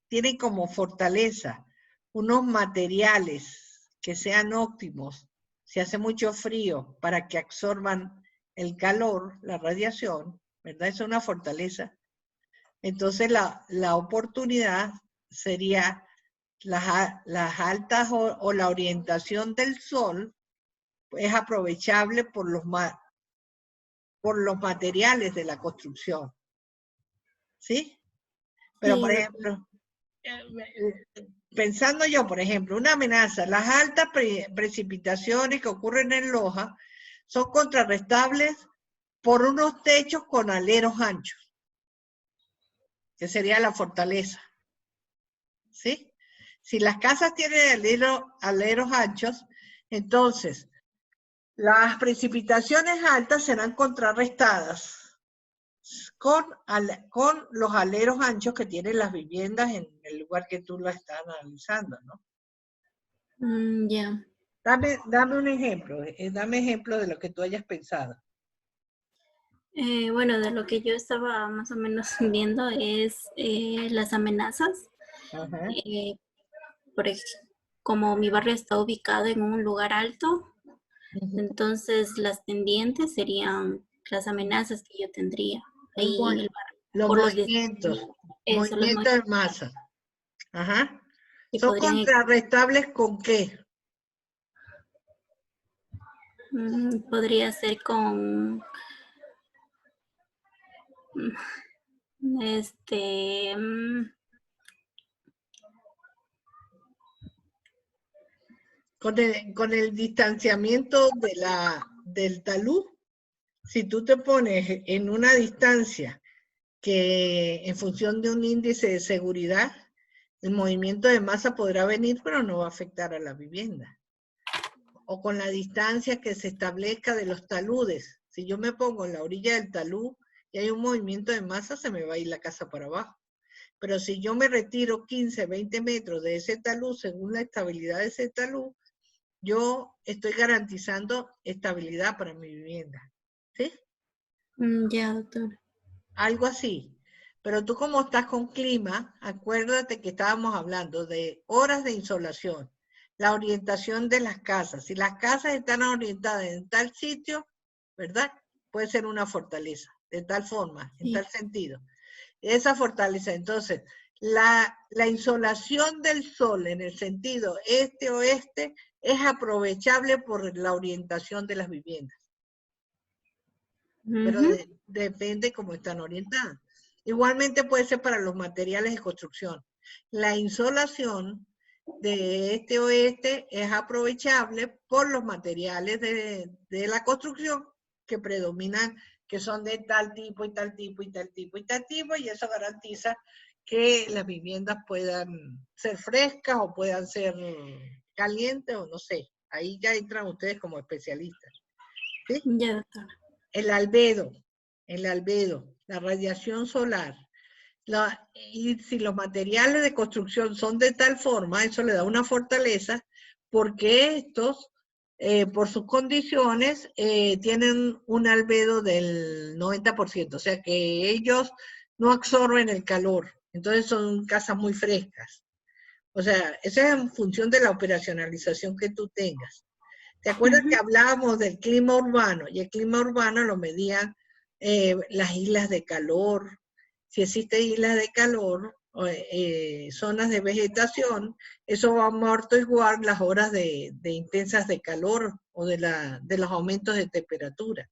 A: tienen como fortaleza unos materiales que sean óptimos, si hace mucho frío, para que absorban el calor, la radiación, ¿verdad? Es una fortaleza. Entonces la oportunidad sería las altas o la orientación del sol es aprovechable por los materiales de la construcción. ¿Sí? Pero,
M: Sí,
A: por
M: doctora.
A: ejemplo, pensando yo, por ejemplo, una amenaza, las altas precipitaciones que ocurren en Loja son contrarrestables por unos techos con aleros anchos, que sería la fortaleza. ¿Sí? Si las casas tienen aleros anchos, entonces las precipitaciones altas serán contrarrestadas con los aleros anchos que tienen las viviendas en el lugar que tú lo estás analizando, ¿no?
M: Ya.
A: Dame un ejemplo, dame ejemplo de lo que tú hayas pensado.
M: Bueno, de lo que yo estaba más o menos viendo es las amenazas.
A: Ajá.
M: Eh, como mi barrio está ubicado en un lugar alto, entonces las pendientes serían las amenazas que yo tendría ahí en el barrio.
A: Los
M: Por los
A: movimientos,
M: eso, los
A: movimientos de masa. Ajá.
M: que
A: ¿Son
M: podrían,
A: contrarrestables con qué?
M: podría ser con este
A: con el distanciamiento del talud, si tú te pones en una distancia que en función de un índice de seguridad, el movimiento de masa podrá venir, pero no va a afectar a la vivienda. O con la distancia que se establezca de los taludes. Si yo me pongo en la orilla del talud y hay un movimiento de masa, se me va a ir la casa para abajo. Pero si yo me retiro 15, 20 metros de ese talud, según la estabilidad de ese talud, yo estoy garantizando estabilidad para mi vivienda. ¿Sí?
M: Ya, doctora.
A: Algo así. Pero tú como estás con clima, acuérdate que estábamos hablando de horas de insolación, la orientación de las casas. Si las casas están orientadas en tal sitio, ¿verdad? Puede ser una fortaleza, de tal forma, en tal sentido. Esa fortaleza, entonces, la insolación del sol en el sentido este-oeste es aprovechable por la orientación de las viviendas. Pero depende cómo están orientadas. Igualmente puede ser para los materiales de construcción. La insolación de este-oeste es aprovechable por los materiales de la construcción que predominan, que son de tal tipo y tal tipo y tal tipo y tal tipo, y eso garantiza que las viviendas puedan ser frescas o puedan ser calientes o no sé. Ahí ya entran ustedes como especialistas. ¿Sí?
M: Ya, doctora.
A: El albedo, la radiación solar. Y si los materiales de construcción son de tal forma, eso le da una fortaleza, porque estos, por sus condiciones, tienen un albedo del 90%, o sea que ellos no absorben el calor, entonces son casas muy frescas. O sea, esa es en función de la operacionalización que tú tengas. ¿Te acuerdas que hablábamos del clima urbano? Y el clima urbano lo medían las islas de calor. Si existen islas de calor, zonas de vegetación, eso va a amortiguar las horas de intensas de calor o de los aumentos de temperatura.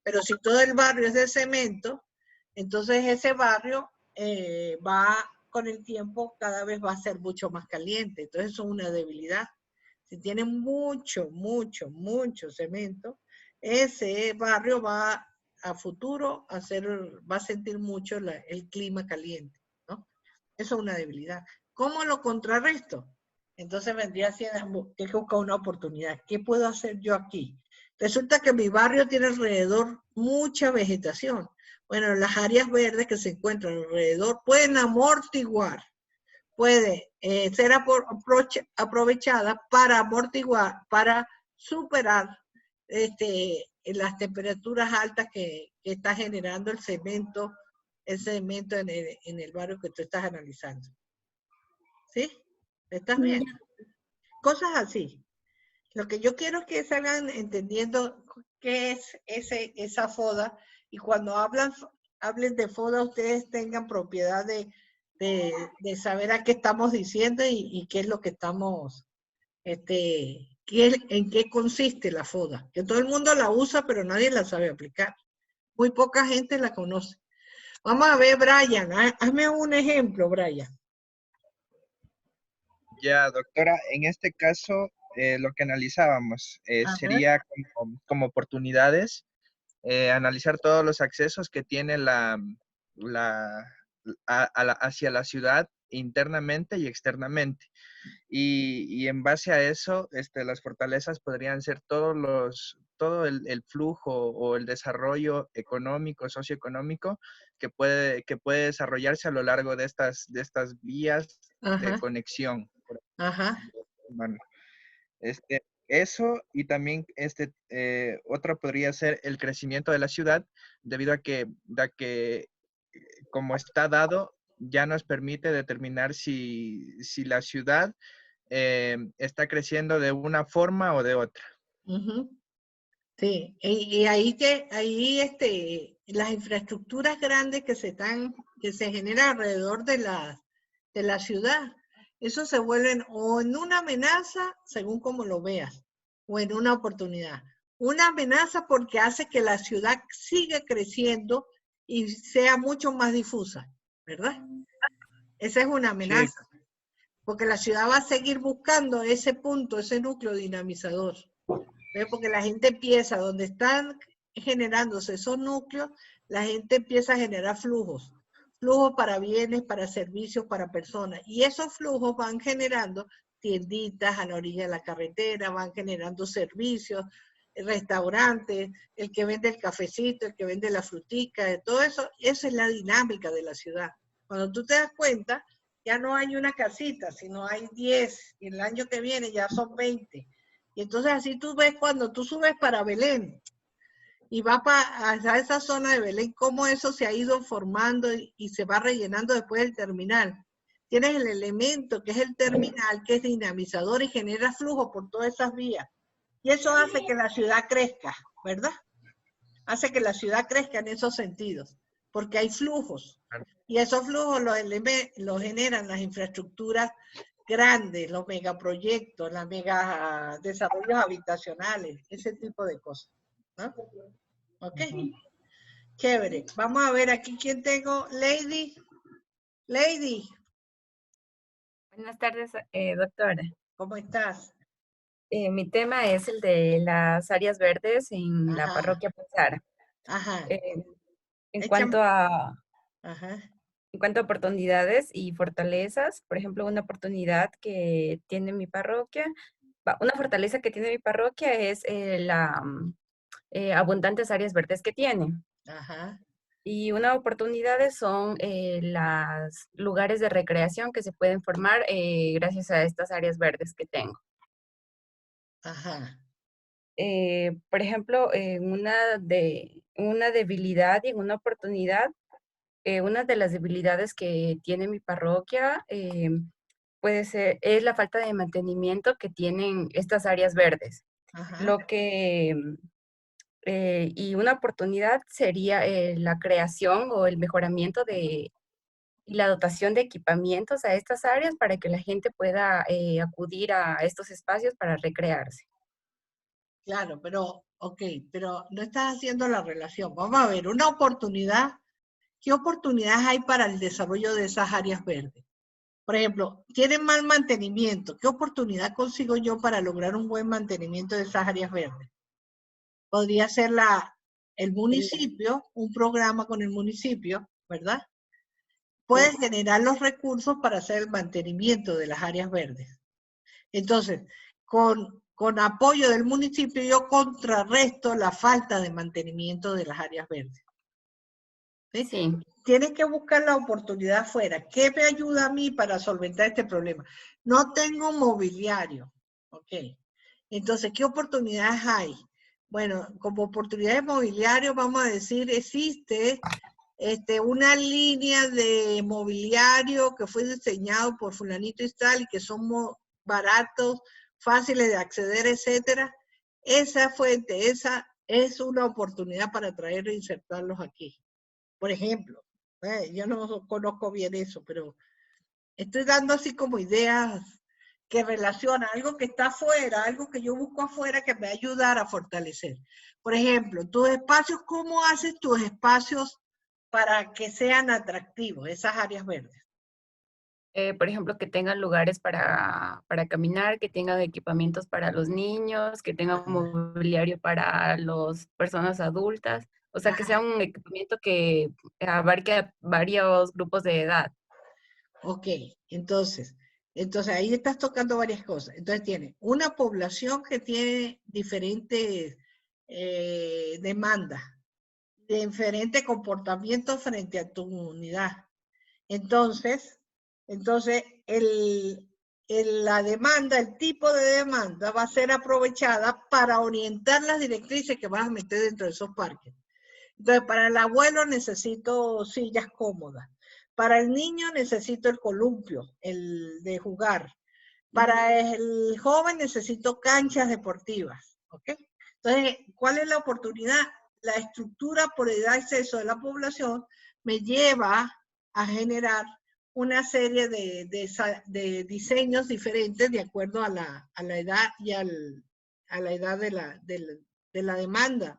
A: Pero si todo el barrio es de cemento, entonces ese barrio va con el tiempo, cada vez va a ser mucho más caliente. Entonces eso es una debilidad. Si tiene mucho cemento, ese barrio va a futuro va a sentir mucho el clima caliente, ¿no? Eso es una debilidad. ¿Cómo lo contrarresto? Entonces vendría siendo que buscar una oportunidad. ¿Qué puedo hacer yo aquí? Resulta que mi barrio tiene alrededor mucha vegetación. Bueno, las áreas verdes que se encuentran alrededor pueden amortiguar, puede ser aprovechada para amortiguar, para superar las temperaturas altas que está generando el cemento en el barrio que tú estás analizando. ¿Sí? ¿Estás viendo? Cosas así. Lo que yo quiero es que salgan entendiendo qué es esa FODA, y cuando hablen de FODA, ustedes tengan propiedad de saber a qué estamos diciendo y qué es lo que estamos, en qué consiste la FODA. Que todo el mundo la usa, pero nadie la sabe aplicar. Muy poca gente la conoce. Vamos a ver, Brian, hazme un ejemplo, Brian.
C: Ya, doctora, en este caso, lo que analizábamos sería como oportunidades, analizar todos los accesos que tiene hacia la ciudad internamente y externamente. Y en base a eso, las fortalezas podrían ser todo el flujo o el desarrollo económico, socioeconómico que puede desarrollarse a lo largo de estas vías de conexión. Bueno, eso, y también otro podría ser el crecimiento de la ciudad, debido a que como está dado, ya nos permite determinar si la ciudad está creciendo de una forma o de otra.
A: Sí, y ahí las infraestructuras grandes que se generan alrededor de la ciudad, eso se vuelven o en una amenaza, según como lo veas, o en una oportunidad. Una amenaza porque hace que la ciudad siga creciendo y sea mucho más difusa, ¿verdad? Esa es una amenaza. Sí. Porque la ciudad va a seguir buscando ese punto, ese núcleo dinamizador. ¿Ves? Porque la gente empieza, donde están generándose esos núcleos, la gente empieza a generar flujos. Flujos para bienes, para servicios, para personas. Y esos flujos van generando tienditas a la orilla de la carretera, van generando servicios, restaurantes, el que vende el cafecito, el que vende la frutica, de todo eso. Esa es la dinámica de la ciudad. Cuando tú te das cuenta, ya no hay una casita, sino hay 10, y el año que viene ya son 20. Y entonces así tú ves cuando tú subes para Belén, y vas a esa zona de Belén, cómo eso se ha ido formando y se va rellenando después del terminal. Tienes el elemento que es el terminal, que es dinamizador y genera flujo por todas esas vías. Y eso hace que la ciudad crezca, ¿verdad? Hace que la ciudad crezca en esos sentidos, porque hay flujos. Y esos flujos los generan las infraestructuras grandes, los megaproyectos, los mega desarrollos habitacionales, ese tipo de cosas, ¿no? Ok, chévere. Vamos a ver aquí quién tengo. Lady. Lady.
N: Buenas tardes, doctora.
A: ¿Cómo estás?
N: Mi tema es el de las áreas verdes en la
A: Ajá.
N: parroquia Pazara.
A: Ajá.
N: En cuanto a
A: Ajá.
N: en cuanto a oportunidades y fortalezas, por ejemplo, una oportunidad que tiene mi parroquia, una fortaleza que tiene mi parroquia es abundantes áreas verdes que tiene.
A: Ajá.
N: Y una oportunidad son los lugares de recreación que se pueden formar gracias a estas áreas verdes que tengo.
A: Ajá.
N: Por ejemplo, una debilidad y en una oportunidad, una de las debilidades que tiene mi parroquia es la falta de mantenimiento que tienen estas áreas verdes.
A: Ajá.
N: Y una oportunidad sería la creación o el mejoramiento y la dotación de equipamientos a estas áreas para que la gente pueda acudir a estos espacios para recrearse.
A: Claro, pero, ok, pero no estás haciendo la relación. Vamos a ver, una oportunidad. ¿Qué oportunidades hay para el desarrollo de esas áreas verdes? Por ejemplo, tienen mal mantenimiento. ¿Qué oportunidad consigo yo para lograr un buen mantenimiento de esas áreas verdes? Podría ser el municipio, un programa con el municipio, ¿verdad? Puede generar los recursos para hacer el mantenimiento de las áreas verdes. Entonces, con apoyo del municipio yo contrarresto la falta de mantenimiento de las áreas verdes. ¿Sí?
N: Sí.
A: Tienes que buscar la oportunidad afuera. ¿Qué me ayuda a mí para solventar este problema? No tengo mobiliario. Ok. Entonces, ¿qué oportunidades hay? Bueno, como oportunidades de mobiliario, vamos a decir, existe una línea de mobiliario que fue diseñado por fulanito y tal, y que son baratos, fáciles de acceder, etcétera. Esa fuente, esa es una oportunidad para traer e insertarlos aquí. Por ejemplo, yo no conozco bien eso, pero estoy dando así como ideas que relacionan algo que está afuera, algo que yo busco afuera que me va a ayudar a fortalecer. Por ejemplo, tus espacios, ¿cómo haces tus espacios para que sean atractivos, esas áreas verdes?
N: Por ejemplo, que tengan lugares para caminar, que tengan equipamientos para los niños, que tengan mobiliario para las personas adultas, o sea, que sea un equipamiento que abarque a varios grupos de edad.
A: Ok, entonces ahí estás tocando varias cosas. Entonces tiene una población que tiene diferentes demandas, diferentes comportamientos frente a tu unidad. Entonces la demanda, el tipo de demanda va a ser aprovechada para orientar las directrices que vas a meter dentro de esos parques. Entonces, para el abuelo necesito sillas cómodas. Para el niño necesito el columpio, el de jugar. Para el joven necesito canchas deportivas. ¿Ok? Entonces, ¿cuál es la oportunidad? La estructura por edad y acceso de la población me lleva a generar una serie de diseños diferentes de acuerdo a la edad y a la edad de la demanda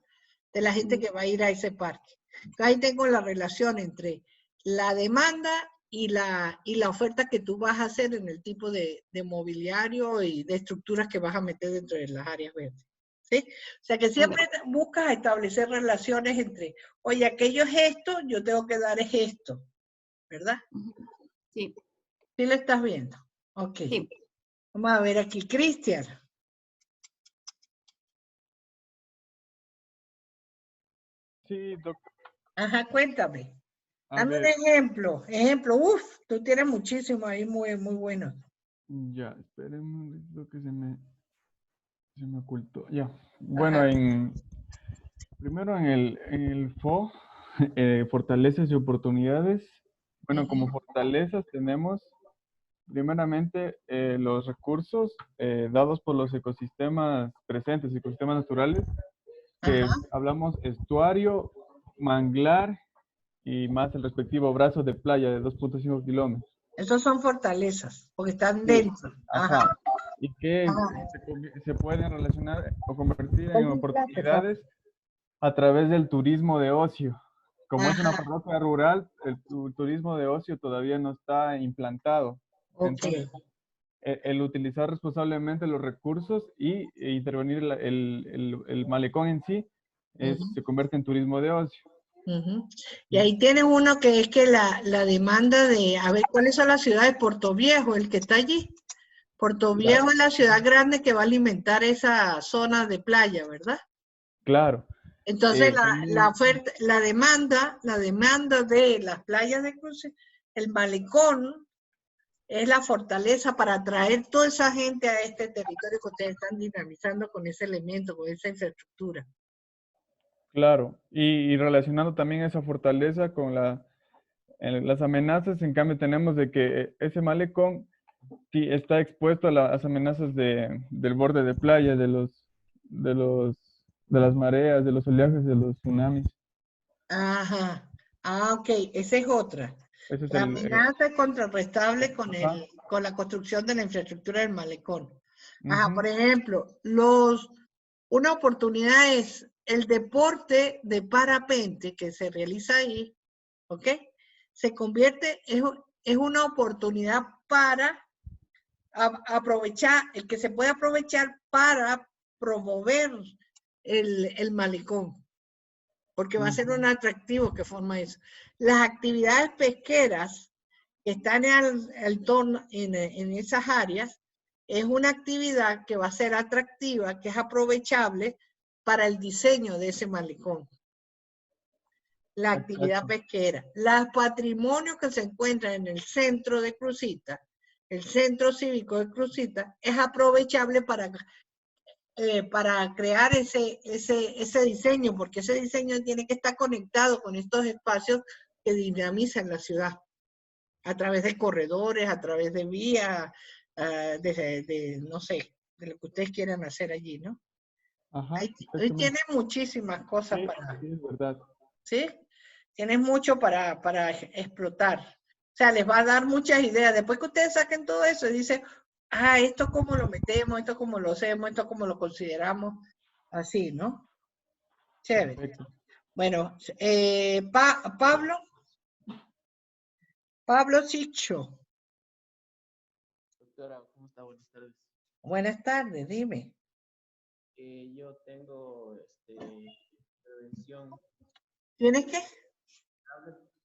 A: de la gente que va a ir a ese parque. Ahí tengo la relación entre la demanda y la oferta que tú vas a hacer en el tipo de mobiliario y de estructuras que vas a meter dentro de las áreas verdes. ¿Sí? O sea que siempre buscas establecer relaciones entre, oye, aquello es esto, yo tengo que dar es esto, ¿verdad?
M: Sí.
A: ¿Sí lo estás viendo? Ok.
M: Sí.
A: Vamos a ver aquí, Cristian.
O: Sí,
A: Ajá, cuéntame.
O: a
A: Dame un
O: ver,
A: ejemplo. Ejemplo, tú tienes muchísimos ahí muy, muy buenos.
O: ya, espérenme, lo que se me ocultó. Ya, bueno, primero en el FO, fortalezas y oportunidades. Bueno, como fortalezas tenemos primeramente los recursos dados por los ecosistemas presentes, ecosistemas naturales, que hablamos estuario, manglar y más el respectivo brazo de playa de 2.5 kilómetros.
A: Esos son fortalezas, porque están
O: Sí,
A: dentro.
O: ajá. Y que se pueden relacionar o convertir en oportunidades a través del turismo de ocio. Como es una parroquia rural, el turismo de ocio todavía no está implantado. Entonces, el utilizar responsablemente los recursos y intervenir el malecón en sí se convierte en turismo de ocio.
A: Y ahí tienes uno que es que la demanda de, a ver, ¿cuáles son las ciudades? Puerto Viejo, el que está allí. Puerto Viejo es la ciudad grande que va a alimentar esa zona de playa, ¿verdad?
O: Claro.
A: Entonces
O: También,
A: la oferta, la demanda de las playas de cruce, el malecón es la fortaleza para atraer toda esa gente a este territorio que ustedes están dinamizando con ese elemento, con esa infraestructura.
O: claro, y relacionando también esa fortaleza con las amenazas, en cambio tenemos de que ese malecón sí está expuesto a las amenazas del borde de playa, de las mareas, de los oleajes, de los tsunamis.
A: Ajá. Ah, ok, esa es otra.
O: Ese es
A: La amenaza es contrarrestable con la construcción de la infraestructura del malecón. Ajá, por ejemplo, una oportunidad es el deporte de parapente que se realiza ahí, ¿ok? Se convierte, es una oportunidad para aprovechar, el que se puede aprovechar para promover el malecón, porque va a ser un atractivo que forma eso. Las actividades pesqueras que están en esas áreas, es una actividad que va a ser atractiva, que es aprovechable para el diseño de ese malecón. La actividad pesquera. Los patrimonios que se encuentran en el centro de Crucita, el centro cívico de Crucita, es aprovechable para crear ese diseño, porque ese diseño tiene que estar conectado con estos espacios que dinamizan la ciudad, a través de corredores, a través de vías, no sé, de lo que ustedes quieran hacer allí, ¿no?
O: Ajá,
A: Hoy tiene muchísimas cosas
O: sí,
A: para...
O: sí, es verdad.
A: ¿Sí? Tienes mucho para explotar. O sea, les va a dar muchas ideas. Después que ustedes saquen todo eso y dicen, esto cómo lo metemos, esto cómo lo hacemos, esto cómo lo consideramos, así, ¿no? Chévere.
O: Perfecto.
A: Bueno, Pablo Chicho.
P: Doctora, ¿cómo está? Buenas tardes.
A: Buenas tardes, dime.
P: Yo tengo prevención.
A: ¿Tienes qué?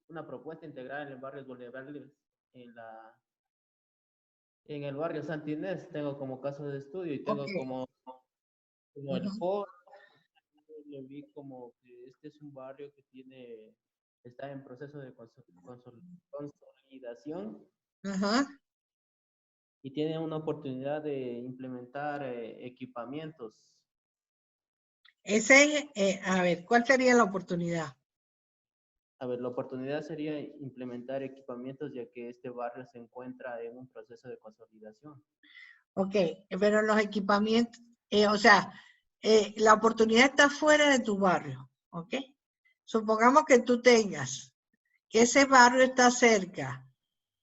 P: Una propuesta integral en el barrio vulnerables, en el barrio Santa Inés. Tengo como caso de estudio y tengo como el foro. Lo vi como que este es un barrio que está en proceso de consolidación.
A: Ajá.
P: Y tiene una oportunidad de implementar equipamientos.
A: A ver, ¿cuál sería la oportunidad?
P: A ver, la oportunidad sería implementar equipamientos ya que este barrio se encuentra en un proceso de consolidación.
A: Ok, pero los equipamientos, la oportunidad está fuera de tu barrio, ¿ok? Supongamos que tú tengas que ese barrio está cerca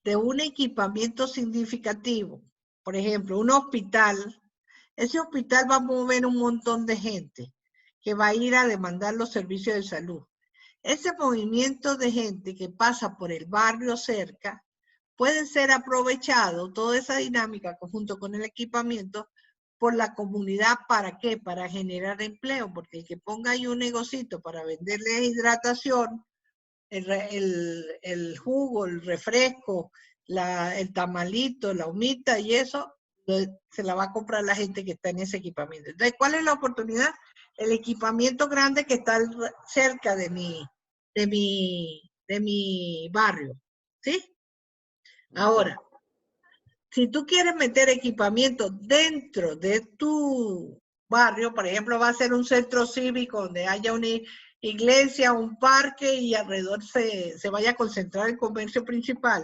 A: de un equipamiento significativo, por ejemplo, un hospital. Ese hospital va a mover un montón de gente que va a ir a demandar los servicios de salud. Ese movimiento de gente que pasa por el barrio cerca puede ser aprovechado, toda esa dinámica junto con el equipamiento, por la comunidad. ¿Para qué? Para generar empleo, porque el que ponga ahí un negocito para venderle hidratación, el jugo, el refresco, el tamalito, la humita y eso, se la va a comprar la gente que está en ese equipamiento. Entonces, ¿cuál es la oportunidad? El equipamiento grande que está cerca de mi barrio, ¿sí? Ahora, si tú quieres meter equipamiento dentro de tu barrio, por ejemplo, va a ser un centro cívico donde haya una iglesia, un parque y alrededor se vaya a concentrar el comercio principal.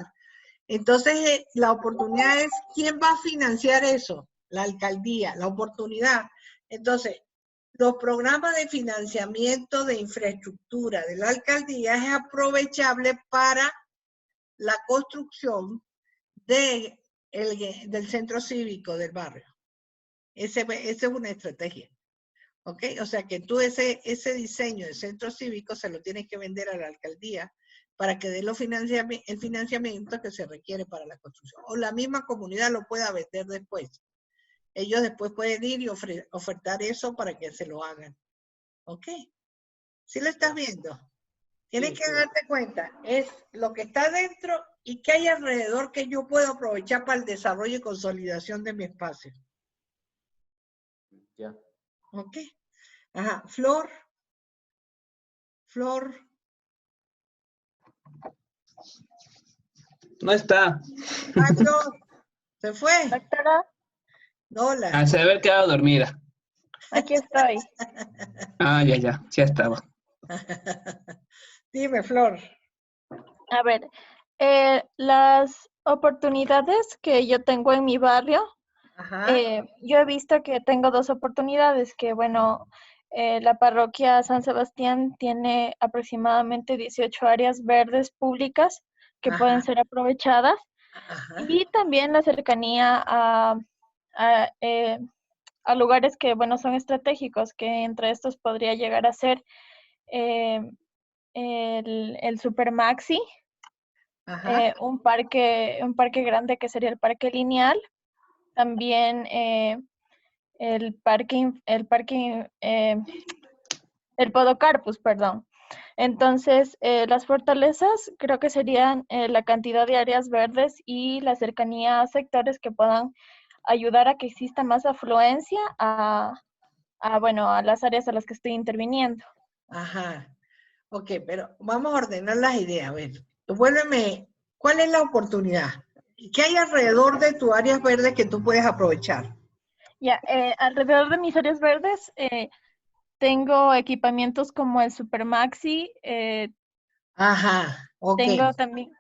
A: Entonces, la oportunidad es, ¿quién va a financiar eso? La alcaldía, la oportunidad. Entonces, los programas de financiamiento de infraestructura de la alcaldía es aprovechable para la construcción del centro cívico del barrio. Esa es una estrategia. ¿Ok? O sea que tú ese diseño de centro cívico se lo tienes que vender a la alcaldía para que dé el financiamiento que se requiere para la construcción. O la misma comunidad lo pueda vender después. Ellos después pueden ir y ofertar eso para que se lo hagan. ¿Ok? ¿Sí lo estás viendo? Tienes que darte cuenta, es lo que está dentro y qué hay alrededor que yo puedo aprovechar para el desarrollo y consolidación de mi espacio.
P: Ya.
A: ¿Ok? Ajá, Flor.
Q: No está.
A: Ah, Flor, ¿se fue?
G: Doctora,
A: Hola.
Q: Se debe haber quedado dormida.
G: aquí estoy.
Q: Ya estaba.
A: Dime, Flor.
G: A ver, las oportunidades que yo tengo en mi barrio, yo he visto que tengo dos oportunidades, que bueno, la parroquia San Sebastián tiene aproximadamente 18 áreas verdes públicas que pueden ser aprovechadas, y también la cercanía a lugares que, bueno, son estratégicos, que entre estos podría llegar a ser el Super Maxi, un parque grande que sería el Parque Lineal, también el Podocarpus, perdón. Entonces, las fortalezas creo que serían la cantidad de áreas verdes y la cercanía a sectores que puedan ayudar a que exista más afluencia a las áreas a las que estoy interviniendo.
A: Ajá. Ok, pero vamos a ordenar las ideas. A ver, vuélveme, ¿cuál es la oportunidad? ¿Qué hay alrededor de tu áreas verdes que tú puedes aprovechar?
G: Ya, alrededor de mis áreas verdes tengo equipamientos como el Super Maxi.
A: Ajá, ok.
G: Tengo también.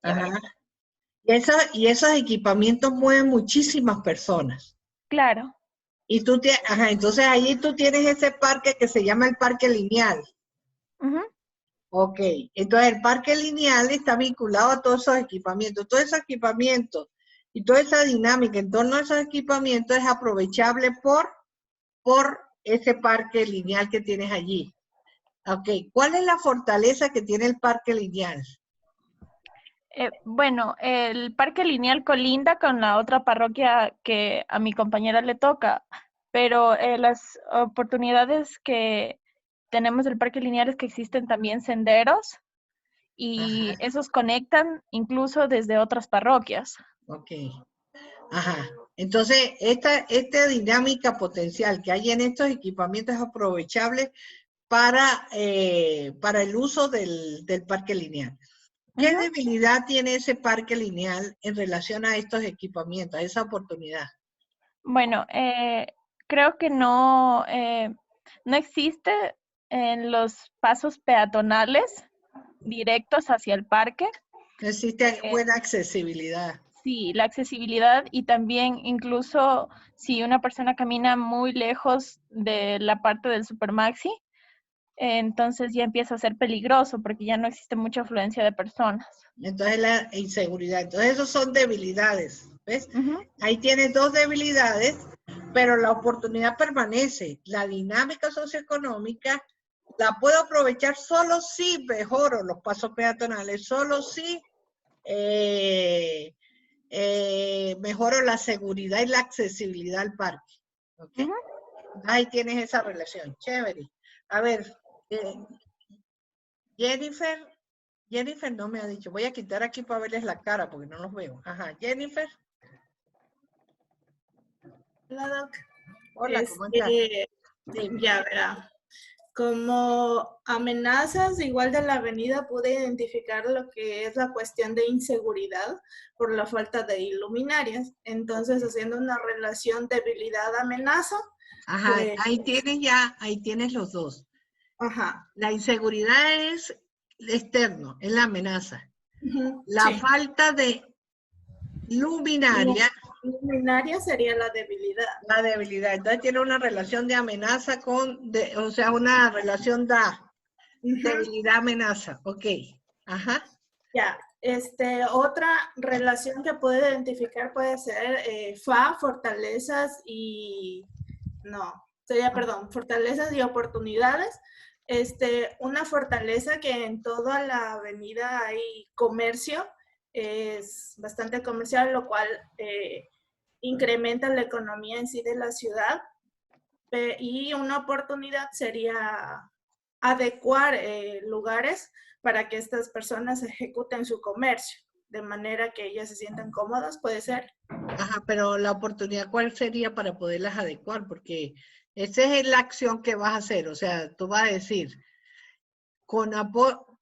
A: Ajá. Y esos equipamientos mueven muchísimas personas.
G: Claro.
A: Y entonces ahí tú tienes ese parque que se llama el Parque Lineal. Ok, entonces el Parque Lineal está vinculado a todos esos equipamientos. Todos esos equipamientos y toda esa dinámica en torno a esos equipamientos es aprovechable por ese Parque Lineal que tienes allí. Ok, ¿cuál es la fortaleza que tiene el Parque Lineal?
G: Bueno, el Parque Lineal colinda con la otra parroquia que a mi compañera le toca, pero las oportunidades que tenemos del Parque Lineal es que existen también senderos y esos conectan incluso desde otras parroquias.
A: Ok. Ajá. Entonces, esta dinámica potencial que hay en estos equipamientos es aprovechable para el uso del parque lineal. ¿Qué debilidad tiene ese parque lineal en relación a estos equipamientos, a esa oportunidad?
G: Bueno, creo que no existe en los pasos peatonales directos hacia el parque.
A: No existe buena accesibilidad.
G: Sí, la accesibilidad, y también incluso si una persona camina muy lejos de la parte del Supermaxi, entonces ya empieza a ser peligroso porque ya no existe mucha afluencia de personas.
A: Entonces la inseguridad. Entonces esos son debilidades, ¿ves? Ahí tienes dos debilidades, pero la oportunidad permanece. La dinámica socioeconómica la puedo aprovechar solo si mejoro los pasos peatonales, solo si mejoro la seguridad y la accesibilidad al parque. ¿Ok? Ahí tienes esa relación. Chévere. A ver, Jennifer no me ha dicho. Voy a quitar aquí para verles la cara porque no los veo. Ajá, Jennifer.
B: Hola, Doc.
A: Hola, ¿cómo estás?
B: Ya verá. Como amenazas, igual de la avenida, pude identificar lo que es la cuestión de inseguridad por la falta de iluminarias. Entonces, haciendo una relación debilidad-amenaza.
A: Ajá,
B: pues,
A: ahí tienes los dos.
B: Ajá.
A: La inseguridad es externo, es la amenaza. La
B: Sí.
A: falta de luminaria.
B: Luminaria sería la debilidad.
A: La debilidad. Entonces tiene una relación de amenaza o sea, una relación de debilidad-amenaza. Ok. Ajá.
B: Ya. Otra relación que puedo identificar puede ser fortalezas y... No, sería, perdón, fortalezas y oportunidades. Una fortaleza que en toda la avenida hay comercio, es bastante comercial, lo cual incrementa la economía en sí de la ciudad. Y una oportunidad sería adecuar lugares para que estas personas ejecuten su comercio, de manera que ellas se sientan cómodas, puede ser.
A: Ajá, pero la oportunidad, ¿cuál sería para poderlas adecuar? Porque esa es la acción que vas a hacer. O sea, tú vas a decir,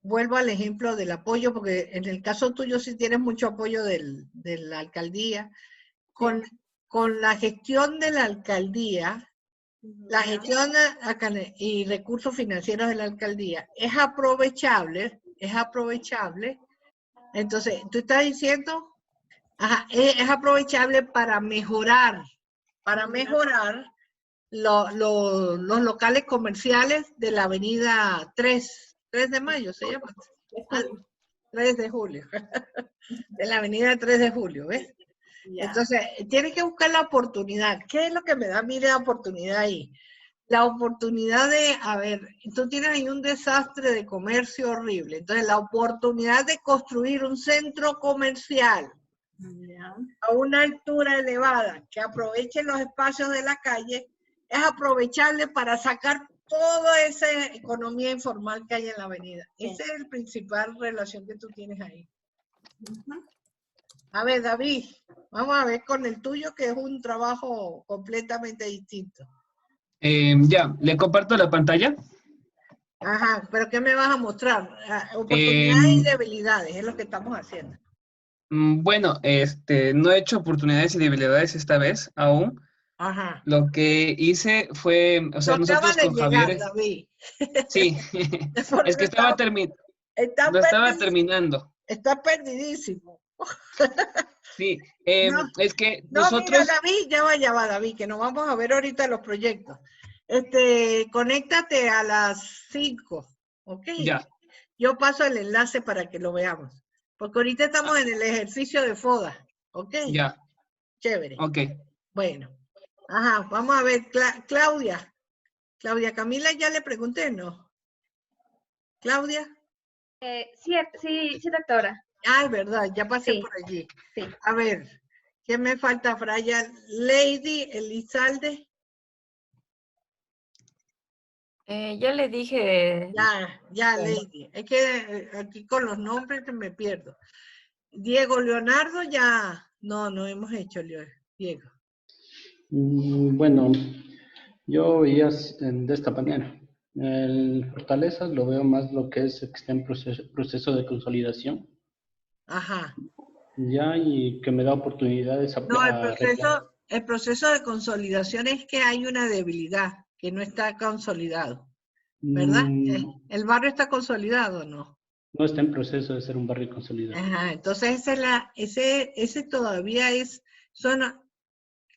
A: vuelvo al ejemplo del apoyo, porque en el caso tuyo sí tienes mucho apoyo de la alcaldía. Con la gestión de la alcaldía, la gestión y recursos financieros de la alcaldía es aprovechable. Entonces, tú estás diciendo, ajá, es aprovechable para mejorar los locales comerciales de la avenida 3 de mayo, se llama. 3 de julio. De la avenida 3 de julio, ¿ves?
B: Ya.
A: Entonces, tienes que buscar la oportunidad. ¿Qué es lo que me da a mí la oportunidad ahí? La oportunidad de, a ver, tú tienes ahí un desastre de comercio horrible. Entonces, la oportunidad de construir un centro comercial a una altura elevada que aproveche los espacios de la calle es aprovechable para sacar toda esa economía informal que hay en la avenida. Esa es la principal relación que tú tienes ahí. A ver, David, vamos a ver con el tuyo, que es un trabajo completamente distinto.
Q: Ya, ¿le comparto la pantalla?
A: Ajá, pero ¿qué me vas a mostrar? Oportunidades y debilidades, es lo que estamos haciendo.
Q: Bueno, no he hecho oportunidades y debilidades esta vez aún.
A: Ajá.
Q: Lo que hice fue, o sea, nosotros con Javier...
A: David.
Q: Sí, es que estaba terminando.
A: Está perdidísimo.
Q: Sí,
A: No,
Q: es que
A: no,
Q: nosotros...
A: mira, David, ya va, David, que nos vamos a ver ahorita los proyectos. Conéctate a las 5, ¿ok?
Q: Ya.
A: Yo paso el enlace para que lo veamos. Porque ahorita estamos en el ejercicio de FODA, ¿ok?
Q: Ya.
A: Chévere.
Q: Ok.
A: Bueno. Ajá, vamos a ver, Claudia. Claudia Camila, ya le pregunté, ¿no? ¿Claudia?
R: Sí, doctora.
A: Ah, es verdad, ya pasé por allí.
R: Sí.
A: A ver, ¿qué me falta, Fraya? Lady Elizalde.
N: Ya le dije.
A: Ya, Lady. Es que aquí con los nombres me pierdo. Diego Leonardo, ya. No hemos hecho, Diego.
S: Bueno, yo veía de esta manera. El Fortalezas lo veo más lo que está en proceso de consolidación.
A: Ajá.
S: Ya, y que me da oportunidades
A: No, el proceso de consolidación es que hay una debilidad, que no está consolidado, ¿verdad? ¿El barrio está consolidado o no?
S: No está en proceso de ser un barrio consolidado.
A: Ajá, entonces ese todavía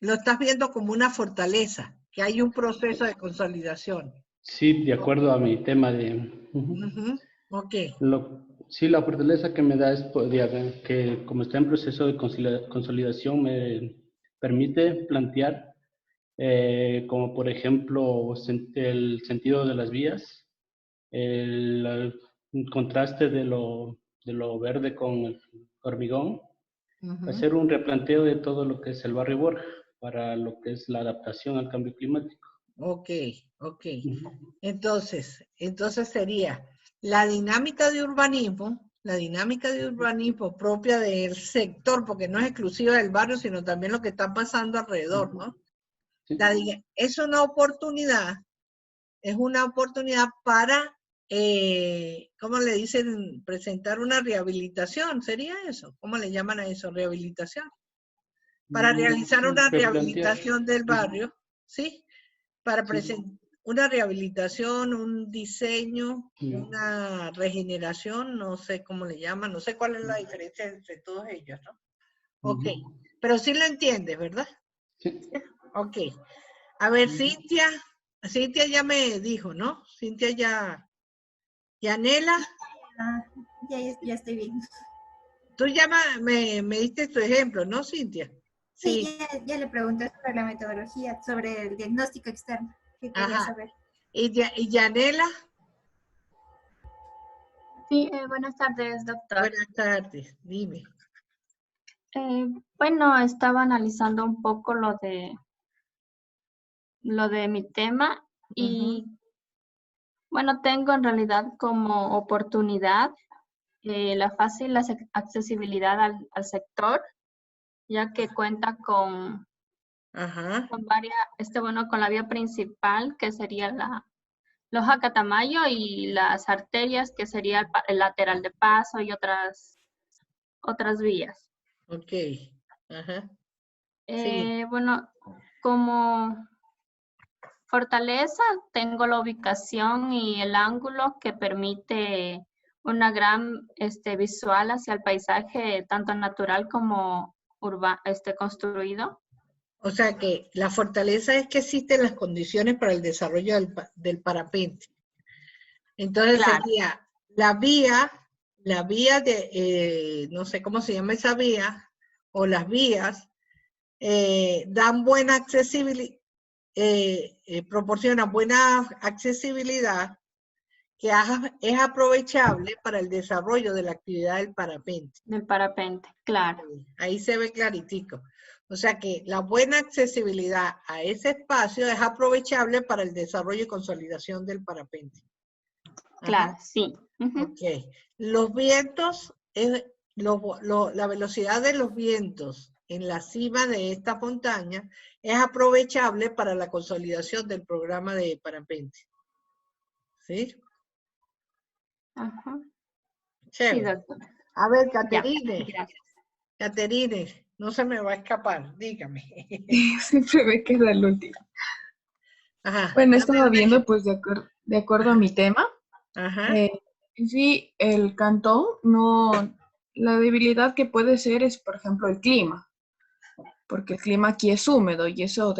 A: lo estás viendo como una fortaleza, que hay un proceso de consolidación.
S: Sí, de acuerdo a mi tema de...
A: Ok.
S: Sí, la fortaleza que me da es que como está en proceso de consolidación me permite plantear como por ejemplo el sentido de las vías, el contraste de de lo verde con el hormigón,
A: Ujú.
S: hacer un replanteo de todo lo que es el barrio Borja para lo que es la adaptación al cambio climático.
A: Ok, ok. Entonces sería la dinámica de urbanismo propia del sector, porque no es exclusiva del barrio, sino también lo que está pasando alrededor, ¿no? Es una oportunidad para, ¿cómo le dicen? Presentar una rehabilitación, ¿sería eso? ¿Cómo le llaman a eso? Rehabilitación. Para realizar una
S: replantear.
A: rehabilitación del barrio, ¿sí? Para presentar una rehabilitación, un diseño, una regeneración, no sé cómo le llaman, no sé cuál es la diferencia entre todos ellos, ¿no? Ok, pero sí lo entiendes, ¿verdad?
S: Sí.
A: Ok. A ver, Cintia ya me dijo, ¿no? Cintia ya. ¿Yanela?
D: Ya estoy bien.
A: Tú ya me diste tu ejemplo, ¿no, Cintia?
D: Sí, ya le pregunté sobre la metodología, sobre el diagnóstico externo, que quería saber.
A: ¿Y Yanela?
T: Sí, buenas tardes, doctor.
A: Buenas tardes, dime.
T: Bueno, estaba analizando un poco lo de mi tema y bueno, tengo en realidad como oportunidad la fácil accesibilidad al sector, ya que cuenta con varias, con la vía principal, que sería la Loja Catamayo, y las arterias, que sería el lateral de paso y otras vías.
A: Ok. Ajá.
T: Bueno, como fortaleza tengo la ubicación y el ángulo que permite una gran visual hacia el paisaje, tanto natural como construido.
A: O sea que la fortaleza es que existen las condiciones para el desarrollo del parapente. Entonces sería la vía de, no sé cómo se llama esa vía, o las vías, dan buena accesibilidad, proporcionan buena accesibilidad, que es aprovechable para el desarrollo de la actividad del parapente.
T: Del parapente, claro.
A: Ahí se ve claritico. O sea que la buena accesibilidad a ese espacio es aprovechable para el desarrollo y consolidación del parapente.
T: Claro, sí.
A: Ok. Los vientos, la velocidad de los vientos en la cima de esta montaña es aprovechable para la consolidación del programa de parapente. ¿Sí?
T: Ajá.
A: Chévere.
T: Sí, doctor.
A: A ver,
T: Gracias.
A: Caterine, no se me va a escapar, dígame.
H: Siempre me queda el último.
A: Ajá.
H: Bueno, estaba viendo, pues, de acuerdo a mi tema.
A: Ajá.
H: Sí, el cantón, no, la debilidad que puede ser es, por ejemplo, el clima, porque el clima aquí es húmedo y eso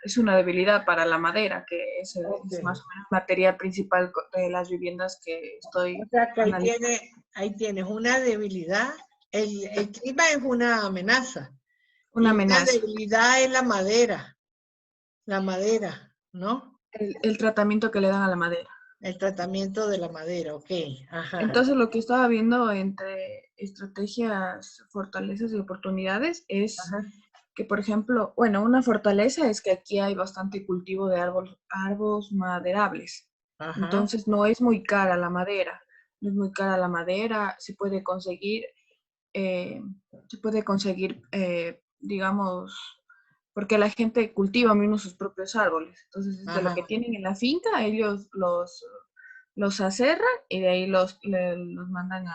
H: es una debilidad para la madera, que es más o menos el material principal de las viviendas que estoy
A: O sea que
H: analizando.
A: ahí tienes una debilidad. El clima es una amenaza.
H: Una
A: y
H: amenaza.
A: La debilidad es la madera, ¿no?
H: El tratamiento que le dan a la madera.
A: El tratamiento de la madera, ok. Ajá.
H: Entonces, lo que estaba viendo entre estrategias, fortalezas y oportunidades es que, por ejemplo, bueno, una fortaleza es que aquí hay bastante cultivo de árboles maderables.
A: Ajá.
H: Entonces, no es muy cara la madera. No es muy cara la madera, se puede conseguir, digamos, porque la gente cultiva mismo sus propios árboles. Entonces, de lo que tienen en la finca, ellos los aserran y de ahí los mandan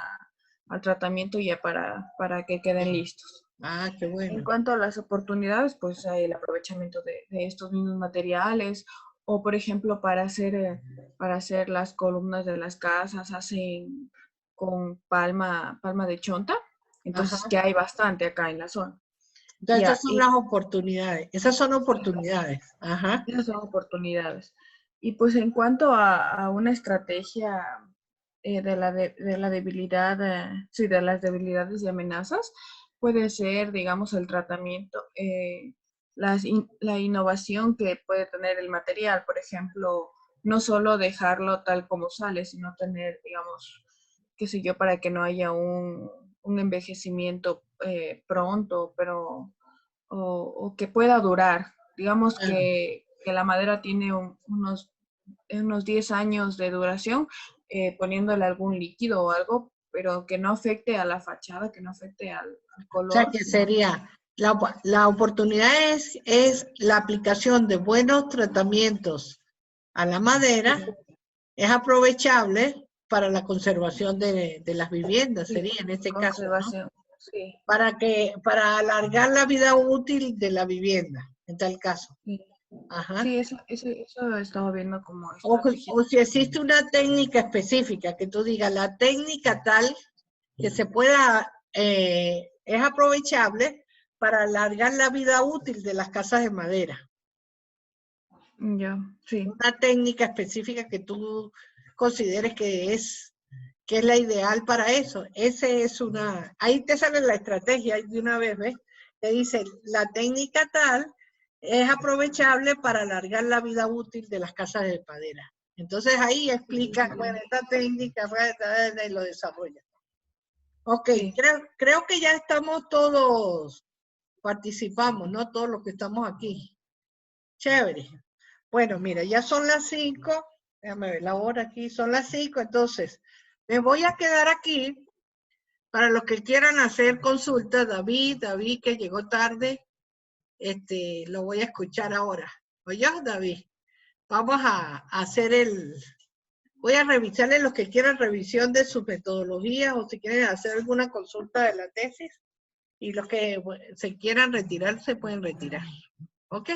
H: al tratamiento ya para que queden listos.
A: Ah, qué bueno.
H: En cuanto a las oportunidades, pues hay el aprovechamiento de estos mismos materiales, o por ejemplo para hacer las columnas de las casas, hacen con palma de chonta, entonces que hay bastante acá en la zona.
A: Entonces, esas son las oportunidades. Esas son oportunidades. Ajá.
H: Esas son oportunidades. Y pues en cuanto a una estrategia de la debilidad, de las debilidades y amenazas, puede ser, digamos, el tratamiento, la innovación que puede tener el material, por ejemplo, no solo dejarlo tal como sale, sino tener, digamos, qué sé yo, para que no haya un envejecimiento pronto, pero o que pueda durar. Digamos que la madera tiene unos 10 años de duración, poniéndole algún líquido o algo, pero que no afecte a la fachada, que no afecte al color.
A: O sea, que sería, la oportunidad es la aplicación de buenos tratamientos a la madera, es aprovechable para la conservación de las viviendas, sería en este caso, ¿no?
H: Sí.
A: Para alargar la vida útil de la vivienda, en tal caso.
H: Sí,
A: Ajá.
H: sí, eso estaba viendo como
A: o si existe una técnica específica que tú digas, la técnica tal que se pueda, es aprovechable para alargar la vida útil de las casas de madera.
H: Ya, sí.
A: Una técnica específica que tú consideres que es la ideal para eso. Ese es una, ahí te sale la estrategia de una vez, ¿ves? Te dice, la técnica tal es aprovechable para alargar la vida útil de las casas de madera. Entonces ahí explica, bueno, esta técnica y lo desarrolla. Ok,
H: Sí.
A: creo que ya estamos todos, participamos, ¿no? Todos los que estamos aquí. Chévere. Bueno, mira, ya son las 5. Déjame ver la hora aquí, son las 5, entonces me voy a quedar aquí para los que quieran hacer consultas. David que llegó tarde, lo voy a escuchar ahora. Oye, David, vamos a hacer voy a revisarle los que quieran revisión de su metodología o si quieren hacer alguna consulta de la tesis y los que se quieran retirar se pueden retirar. ¿Ok?